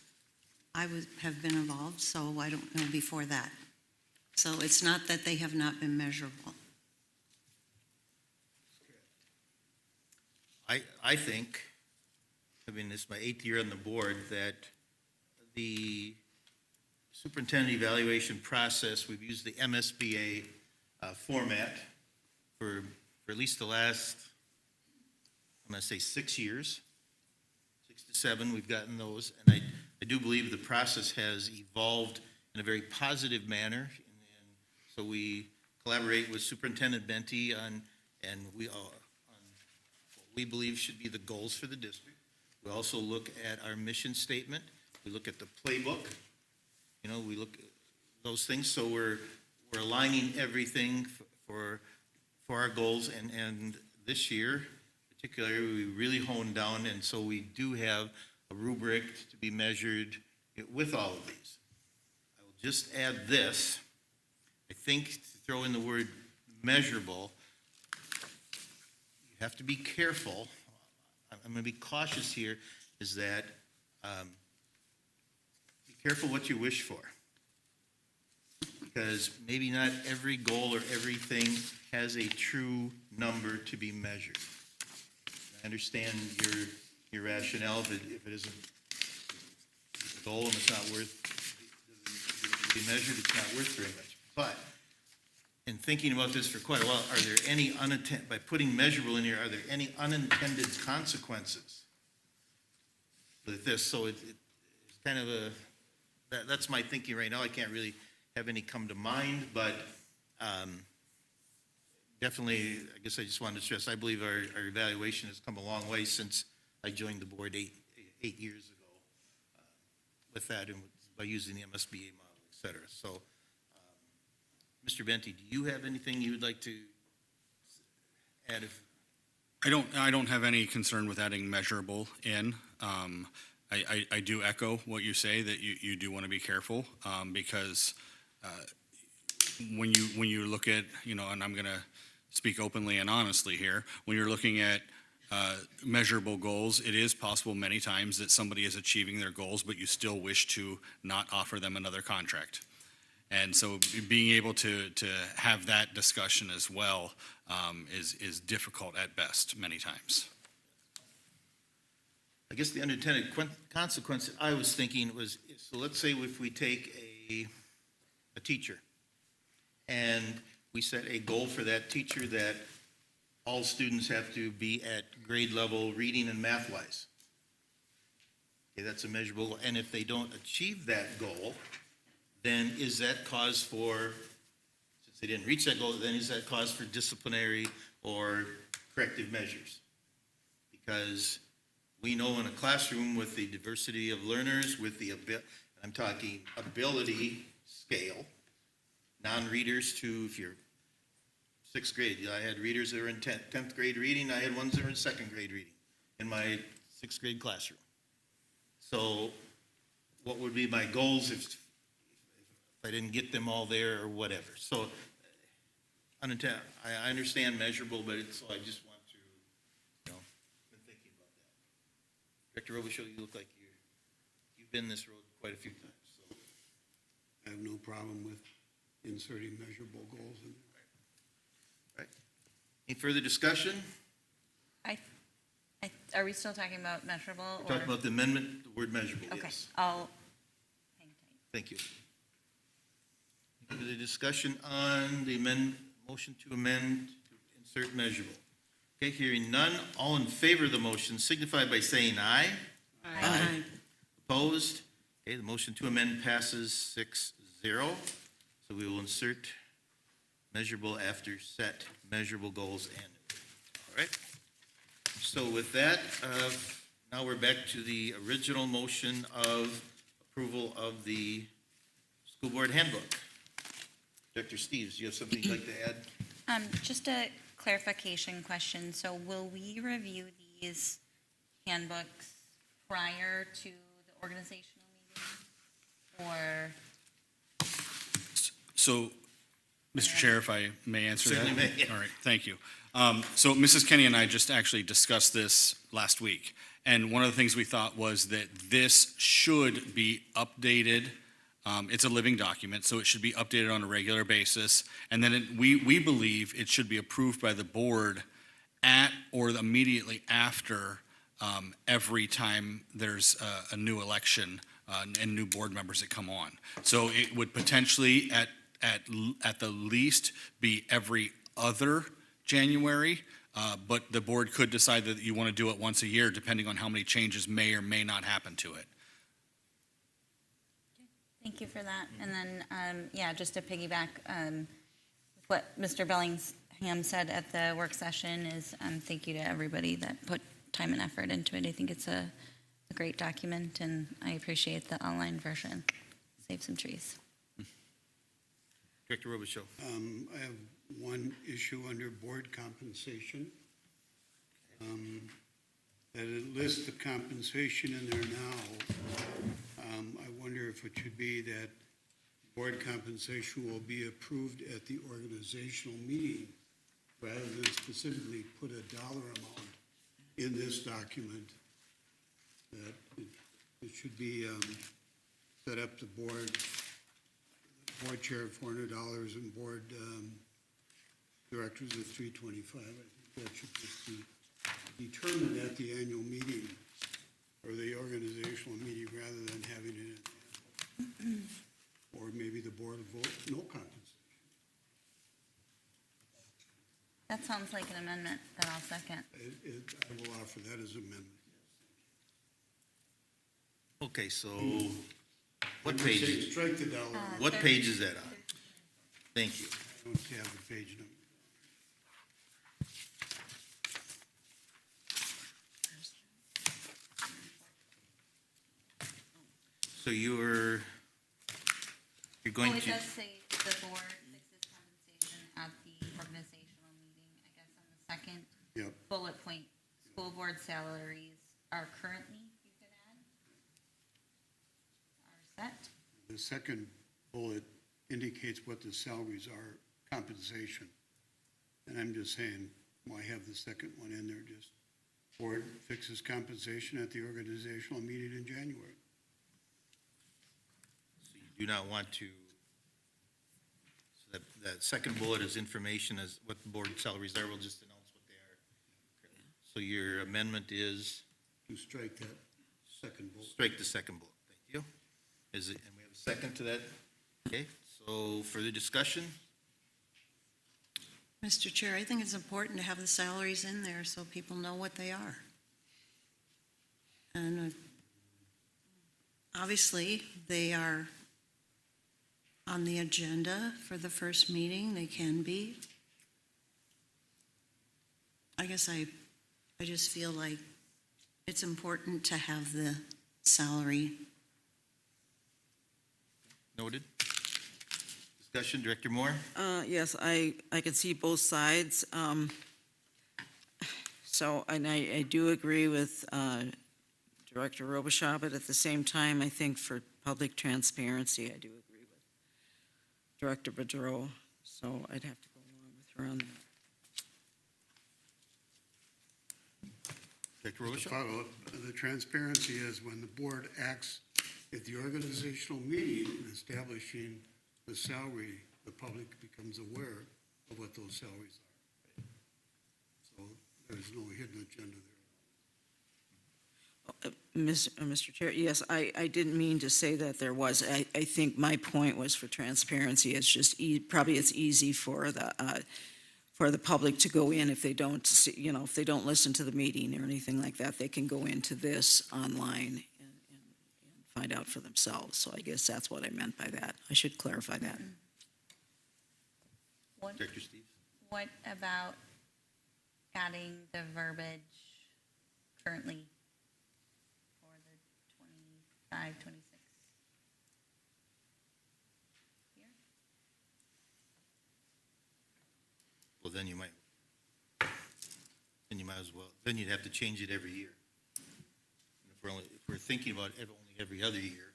have been involved, so I don't know before that. So it's not that they have not been measurable. I think, I mean, this is my 8th year on the board, that the superintendent evaluation process, we've used the MSBA format for at least the last, I'm going to say 6 years, 6 to 7, we've gotten those. And I do believe the process has evolved in a very positive manner. And so we collaborate with Superintendent Benty on what we believe should be the goals for the district. We also look at our mission statement. We look at the playbook. You know, we look at those things. So we're aligning everything for our goals. And this year, particularly, we really honed down. And so we do have a rubric to be measured with all of these. I will just add this. I think to throw in the word measurable, you have to be careful. I'm going to be cautious here, is that be careful what you wish for. Because maybe not every goal or everything has a true number to be measured. I understand your rationale, if it isn't a goal and it's not worth to be measured, it's not worth very much. But in thinking about this for quite a while, are there any by putting measurable in here, are there any unintended consequences with this? So it's kind of that's my thinking right now. I can't really have any come to mind, but definitely, I guess I just wanted to stress, I believe our evaluation has come a long way since I joined the board eight years ago with that and by using the MSBA model, et cetera. So, Mr. Benty, do you have anything you would like to add? I don't have any concern with adding measurable in. I do echo what you say, that you do want to be careful because when you look at, and I'm going to speak openly and honestly here, when you're looking at measurable goals, it is possible many times that somebody is achieving their goals, but you still wish to not offer them another contract. And so being able to have that discussion as well is difficult at best many times. I guess the unintended consequence I was thinking was, so let's say if we take a teacher and we set a goal for that teacher that all students have to be at grade level reading and math-wise. Okay, that's a measurable, and if they don't achieve that goal, then is that cause for, since they didn't reach that goal, then is that cause for disciplinary or corrective measures? Because we know in a classroom with the diversity of learners, with the, I'm talking ability scale, non-readers to, if you're 6th grade, I had readers that were in 10th grade reading, I had ones that were in 2nd grade reading in my 6th grade classroom. So what would be my goals if I didn't get them all there or whatever? So unintended, I understand measurable, but so I just want to, been thinking about that. Director Robichaud, you look like you've been this road quite a few times. So I have no problem with inserting measurable goals in there. right. Any further discussion? Are we still talking about measurable? We're talking about the amendment, the word measurable, Okay, yes. I'll hang tight. Thank you. Any discussion on the motion to amend to insert measurable? Okay, hearing none, all in favor of the motion signify by saying aye. Aye. Opposed? Okay, the motion to amend passes 6-0. So we will insert measurable after set measurable goals annually. All right. So with that, now we're back to the original motion of approval of the school board handbook. Dr. Steves, do you have something you'd like to add? Just a clarification question. So will we review these handbooks prior to the organizational meeting? Or? So, Mr. Chair, if I may answer that? Certainly may, yeah. All right, thank you. So Mrs. Kenny and I just actually discussed this last week. And one of the things we thought was that this should be updated It's a living document, so it should be updated on a regular basis. And then we believe it should be approved by the board at or immediately after every time there's a new election and new board members that come on. So it would potentially at the least be every other January, but the board could decide that you want to do it once a year, depending on how many changes may or may not happen to it. Thank you for that. And then, yeah, just to piggyback, what Mr. Bellingham said at the work session is thank you to everybody that put time and effort into it. I think it's a great document, and I appreciate the online version. Save some trees. Director Robichaud. I have one issue under board compensation. That it lists the compensation in there now. I wonder if it should be that board compensation will be approved at the organizational meeting rather than specifically put a dollar amount in this document. That it should be set up the board chair at $400 and board directors at $325. I think that should just be determined at the annual meeting or the organizational meeting rather than having it in, or maybe the board will vote no compensation. That sounds like an amendment that I'll second. I will offer that as an amendment. Okay, so what I'm gonna say page, strike the dollar. what page is that on? Thank you. I don't have the page number. So you're going Oh, it to, does say the board fixes compensation at the organizational meeting, I guess on the second Yep. bullet point. School board salaries are currently, you could add, are set. The second bullet indicates what the salaries are, compensation. And I'm just saying, why have the second one in there? Just board fixes compensation at the organizational meeting in January. so you do not want to, so that second bullet is information as what the board salaries are, we'll just announce what they are. So your amendment is To strike that second bullet. strike the second bullet, thank you. Is it, and we have a second to that? Okay, so further discussion? Mr. Chair, I think it's important to have the salaries in there so people know what they are. And obviously, they are on the agenda for the first meeting, they can be. I guess I just feel like it's important to have the salary. Noted. Discussion, Director Moore? Yes, I can see both sides. So, and I do agree with Director Robichaud, but at the same time, I think for public transparency, I do agree with Director Bedreau. So I'd have to go along with her on that. Director Just to Robichaud? follow up, the transparency is when the board acts at the organizational meeting in establishing the salary, the public becomes aware of what those salaries are. So there's no hidden agenda there. Mr. Chair, yes, I didn't mean to say that there was. I think my point was for transparency. It's just probably it's easy for the public to go in if they don't see, if they don't listen to the meeting or anything like that, they can go into this online and find out for themselves. So I guess that's what I meant by that. I should clarify that. What, Director Steve? what about adding the verbiage currently for the 25, 26 year? Well, then you might as well, then you'd have to change it every year. And if we're thinking about only every other year,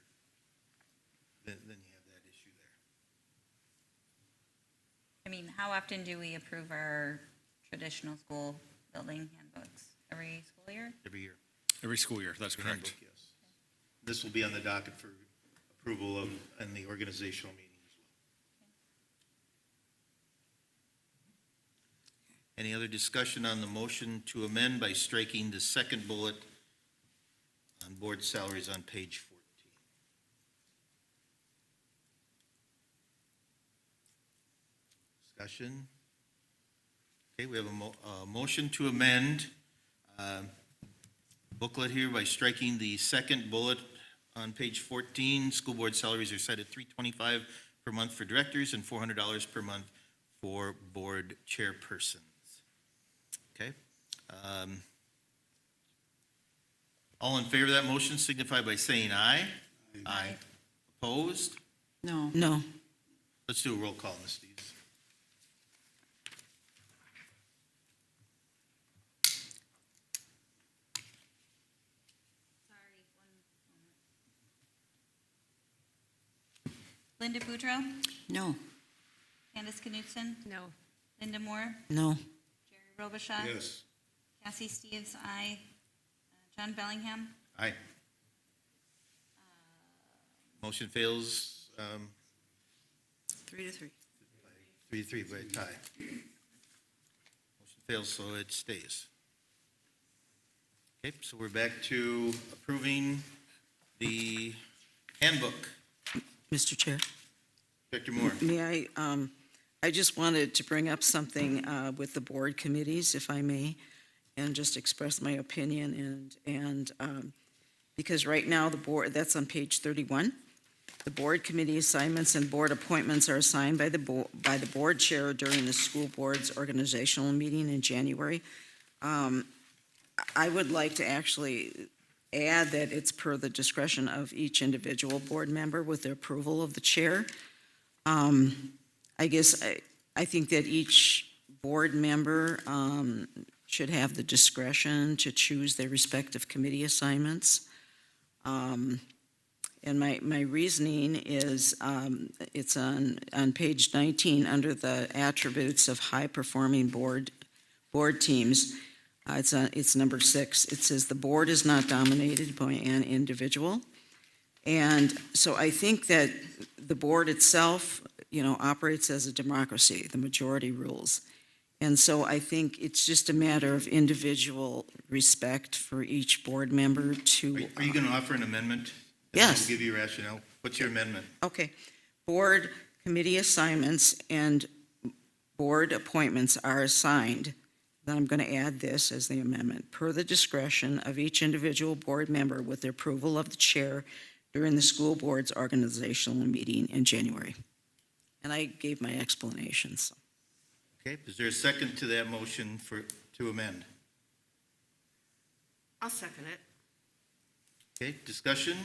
then you have that issue there. I mean, how often do we approve our traditional school building handbooks? Every school year? Every year. Every school year, that's The correct. handbook, yes. This will be on the docket for approval of, in the organizational meeting as well. Any other discussion on the motion to amend by striking the second bullet on board salaries on page 14? Discussion? Okay, we have a motion to amend booklet here by striking the second bullet on page 14. School board salaries are set at $325 per month for directors and $400 per month for board chairpersons. Okay. All in favor of that motion signify by saying aye. Aye. Opposed? No. No. Let's do a roll call, Ms. Dees. Linda Boudreau, No. Candace Knutson, No. Linda Moore, No. Jerry Robichaud. Yes. Cassie Steves, aye. John Bellingham, Aye. Motion fails, 3-3. 3-3 by a tie. Motion fails, so it stays. Okay, so we're back to approving the handbook. Mr. Chair, Director Moore. may I just wanted to bring up something with the board committees, if I may, and just express my opinion and because right now the board, that's on page 31, the board committee assignments and board appointments are assigned by the board chair during the school board's organizational meeting in January. I would like to actually add that it's per the discretion of each individual board member with the approval of the chair. I guess I think that each board member should have the discretion to choose their respective committee assignments. And my reasoning is, it's on page 19, under the attributes of high-performing board teams. It's number 6. It says, "The board is not dominated by an individual." And so I think that the board itself, operates as a democracy, the majority rules. And so I think it's just a matter of individual respect for each board member to. Are you going to offer an amendment? Yes. I'll give you a rationale. What's your amendment? Okay. Board committee assignments and board appointments are assigned. Then I'm going to add this as the amendment. Per the discretion of each individual board member with the approval of the chair during the school board's organizational meeting in January. And I gave my explanations. Okay, is there a second to that motion to amend? I'll second it. Okay, discussion?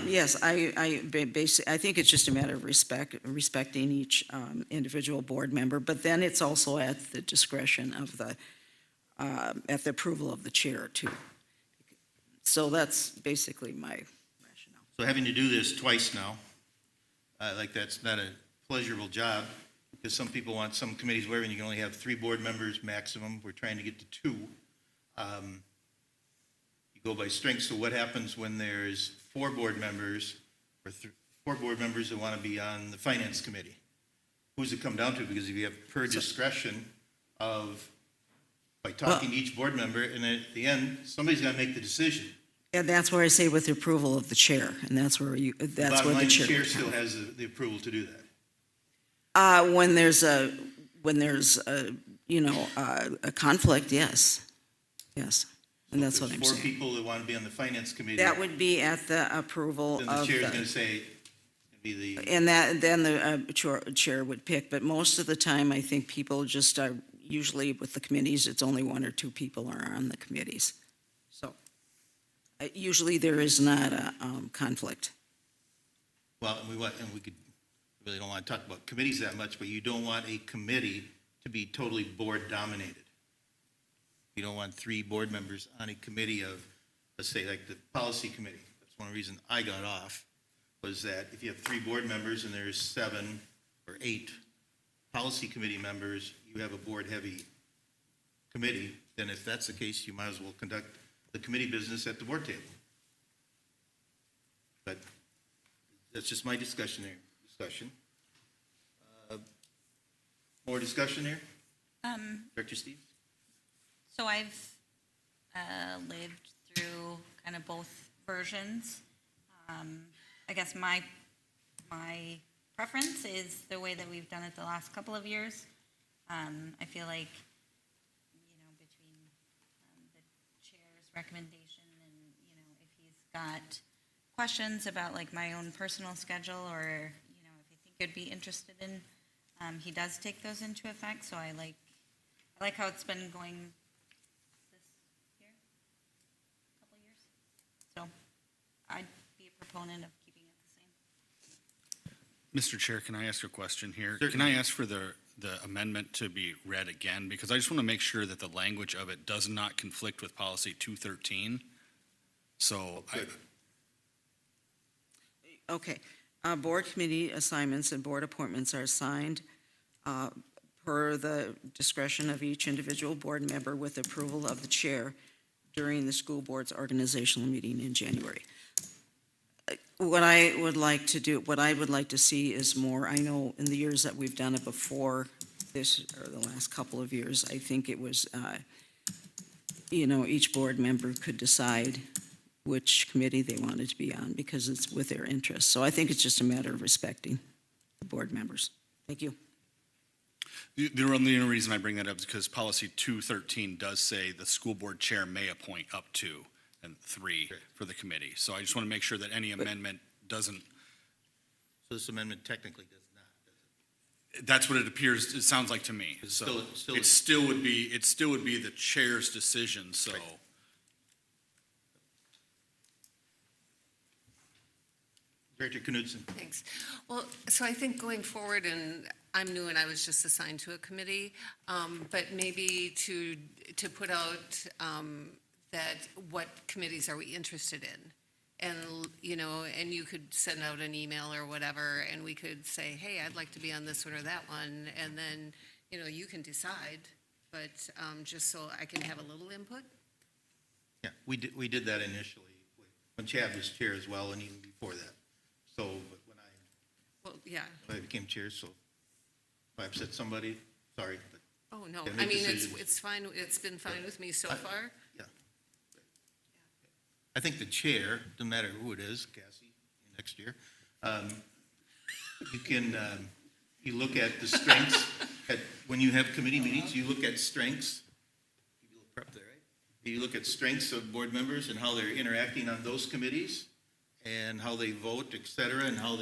Yes, I think it's just a matter of respecting each individual board member, but then it's also at the discretion of at the approval of the chair too. So that's basically my rationale. So having to do this twice now, like that's not a pleasurable job, because some people want some committees where you can only have 3 board members maximum. We're trying to get to 2. You go by strength, so what happens when there's 4 board members, or 4 board members that want to be on the finance committee? Who's it come down to? Because if you have per discretion by talking to each board member, and at the end, somebody's got to make the decision. And that's where I say with the approval of the chair, and that's where Bottom line, the chair. chair still has the approval to do that. When there's a conflict, yes, and that's what I'm There's 4 saying. people that want to be on the finance committee. That would be at the approval Then of the chair's going the, to say, be the, and then the chair would pick, but most of the time, I think people just are, usually with the committees, it's only 1 or 2 people are on the committees. So, usually there is not a conflict. well, and we could, really don't want to talk about committees that much, but you don't want a committee to be totally board dominated. You don't want 3 board members on a committee of, let's say, like the policy committee. That's one reason I got off, was that if you have 3 board members and there's 7 or 8 policy committee members, you have a board-heavy committee, then if that's the case, you might as well conduct the committee business at the board table. But that's just my discussion. More discussion there? Director Steve? So I've lived through kind of both versions. I guess my preference is the way that we've done it the last couple of years. I feel like, between the chair's recommendation and, if he's got questions about like my own personal schedule or, if you think you'd be interested in, he does take those into effect. So I like how it's been going this year, couple years. So I'd be a proponent of keeping it the same. Mr. Chair, can I ask a question here? Certainly. Can I ask for the amendment to be read again? Because I just want to make sure that the language of it does not conflict with policy 213. So Okay. Board committee assignments and board appointments are assigned per the discretion of each individual board member with approval of the chair during the school board's organizational meeting in January. What I would like to see is more, I know in the years that we've done it before, this, or the last couple of years, I think it was, each board member could decide which committee they wanted to be on because it's with their interests. So I think it's just a matter of respecting the board members. Thank you. the only reason I bring that up is because policy 213 does say the school board chair may appoint up to and 3 for the committee. So I just want to make sure that any amendment doesn't. So this amendment technically does not, does it? That's what it appears, it sounds like to me. It's So still- it still would be the chair's decision, so. Right. Director Knudsen? Thanks. Well, so I think going forward, and I'm new and I was just assigned to a committee, but maybe to put out that what committees are we interested in? And, and you could send out an email or whatever, and we could say, hey, I'd like to be on this one or that one, and then, you can decide, but just so I can have a little input. Yeah, we did that initially, when Chad was chair as well, and even before that. So, but Well, yeah. when I became chair, so if I upset somebody, sorry, but Oh, no. Yeah, I make mean, decisions. it's fine. It's been fine with me so far. yeah. I think the chair, no matter who it is, Cassie, next year, you can, you look at the strengths, when you have committee meetings, you look at strengths. Give you a little prep there, right? You look at strengths of board members and how they're interacting on those committees and how they vote, et cetera, and what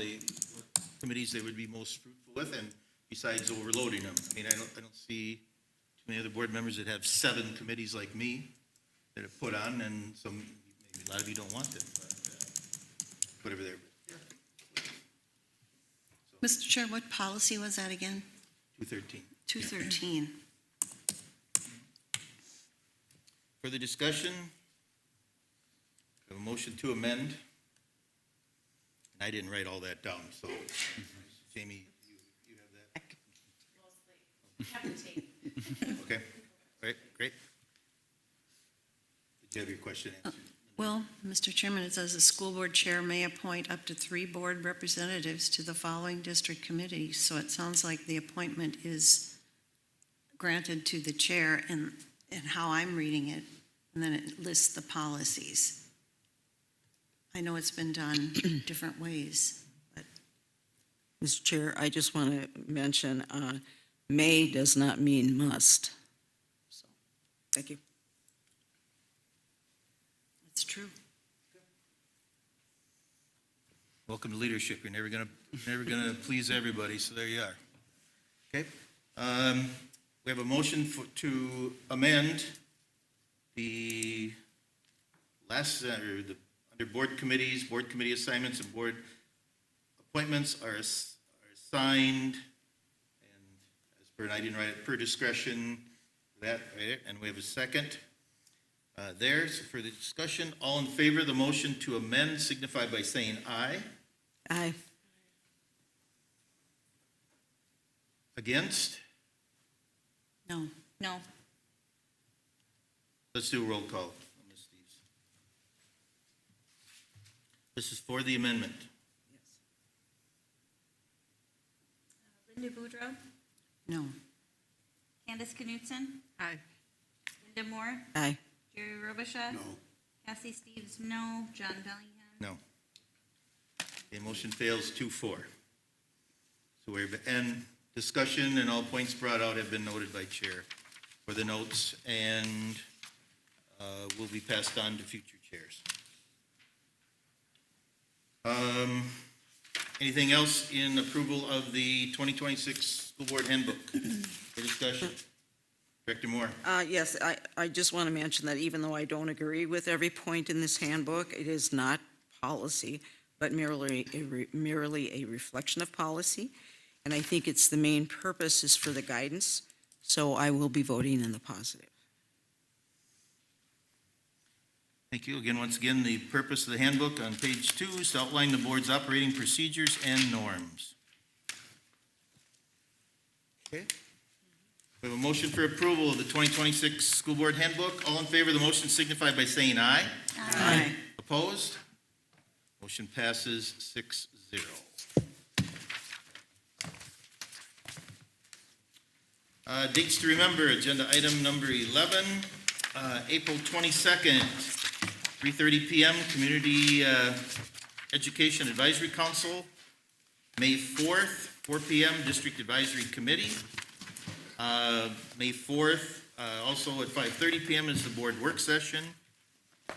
committees they would be most fruitful with, and besides overloading them. I mean, I don't see too many other board members that have 7 committees like me that have put on, and maybe a lot of you don't want them, but whatever they're. Mr. Chair, what policy was that again? 213. 213. Further discussion? We have a motion to amend. And I didn't write all that down, so Jamie, you have that? Okay, all right, great. Did you have your question answered? Well, Mr. Chairman, it says the school board chair may appoint up to 3 board representatives to the following district committees. So it sounds like the appointment is granted to the chair and how I'm reading it, and then it lists the policies. I know it's been done different ways, but Mr. Chair, I just want to mention, may does not mean must. So, thank you. it's true. Welcome to leadership. You're never gonna please everybody, so there you are. Okay. We have a motion to amend the under board committees, board committee assignments, and board appointments are assigned, and as per, and I didn't write it, per discretion, that, right, and we have a second. So for the discussion, all in favor of the motion to amend signify by saying aye. Aye. Against? No. No. Let's do a roll call. Ms. Steves. This is for the amendment. Linda Boudreau, No. Candace Knutson, Aye. Linda Moore, Aye. Jerry Robichaud, No. Cassie Steves, no, John Bellingham. No. The motion fails 2-4. So and discussion and all points brought out have been noted by Chair for the notes and will be passed on to future chairs. Anything else in approval of the 2026 School Board Handbook for discussion? Director Moore? Yes, I just want to mention that even though I don't agree with every point in this handbook, it is not policy, but merely a reflection of policy. And I think it's the main purpose is for the guidance, so I will be voting in the positive. Thank you. Again, once again, the purpose of the handbook on page 2 is to outline the board's operating procedures and norms. Okay. We have a motion for approval of the 2026 School Board Handbook. All in favor of the motion signify by saying aye. Aye. Opposed? Motion passes 6-0. Dates to remember, agenda item number 11, April 22nd, 3:30 p.m., Community Education Advisory Council. May 4th, 4 p.m., District Advisory Committee. May 4th, also at 5:30 p.m. is the board work session.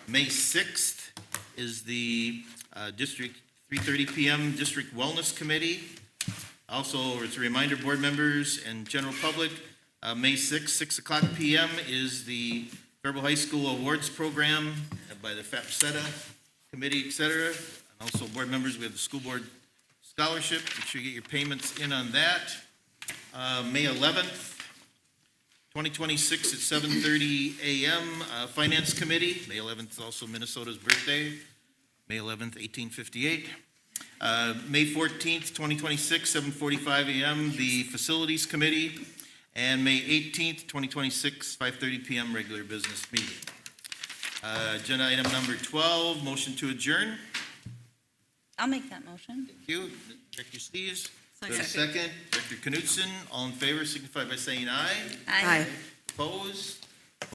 May 6th is the District 3:30 p.m. District Wellness Committee. Also, as a reminder, board members and general public, May 6th, 6 o'clock p.m. is the Faribault High School Awards Program by the FAPSETA Committee, et cetera. And also, board members, we have the School Board Scholarship. Make sure you get your payments in on that. May 11th, 2026 at 7:30 a.m. Finance Committee. May 11th is also Minnesota's birthday. May 11th, 1858. May 14th, 2026, 7:45 a.m., the Facilities Committee. And May 18th, 2026, 5:30 p.m., regular business meeting. Agenda item number 12, motion to adjourn. I'll make that motion. Thank you. Director Steves. Second. Director Knutson. All in favor signify by saying aye. Aye. Opposed?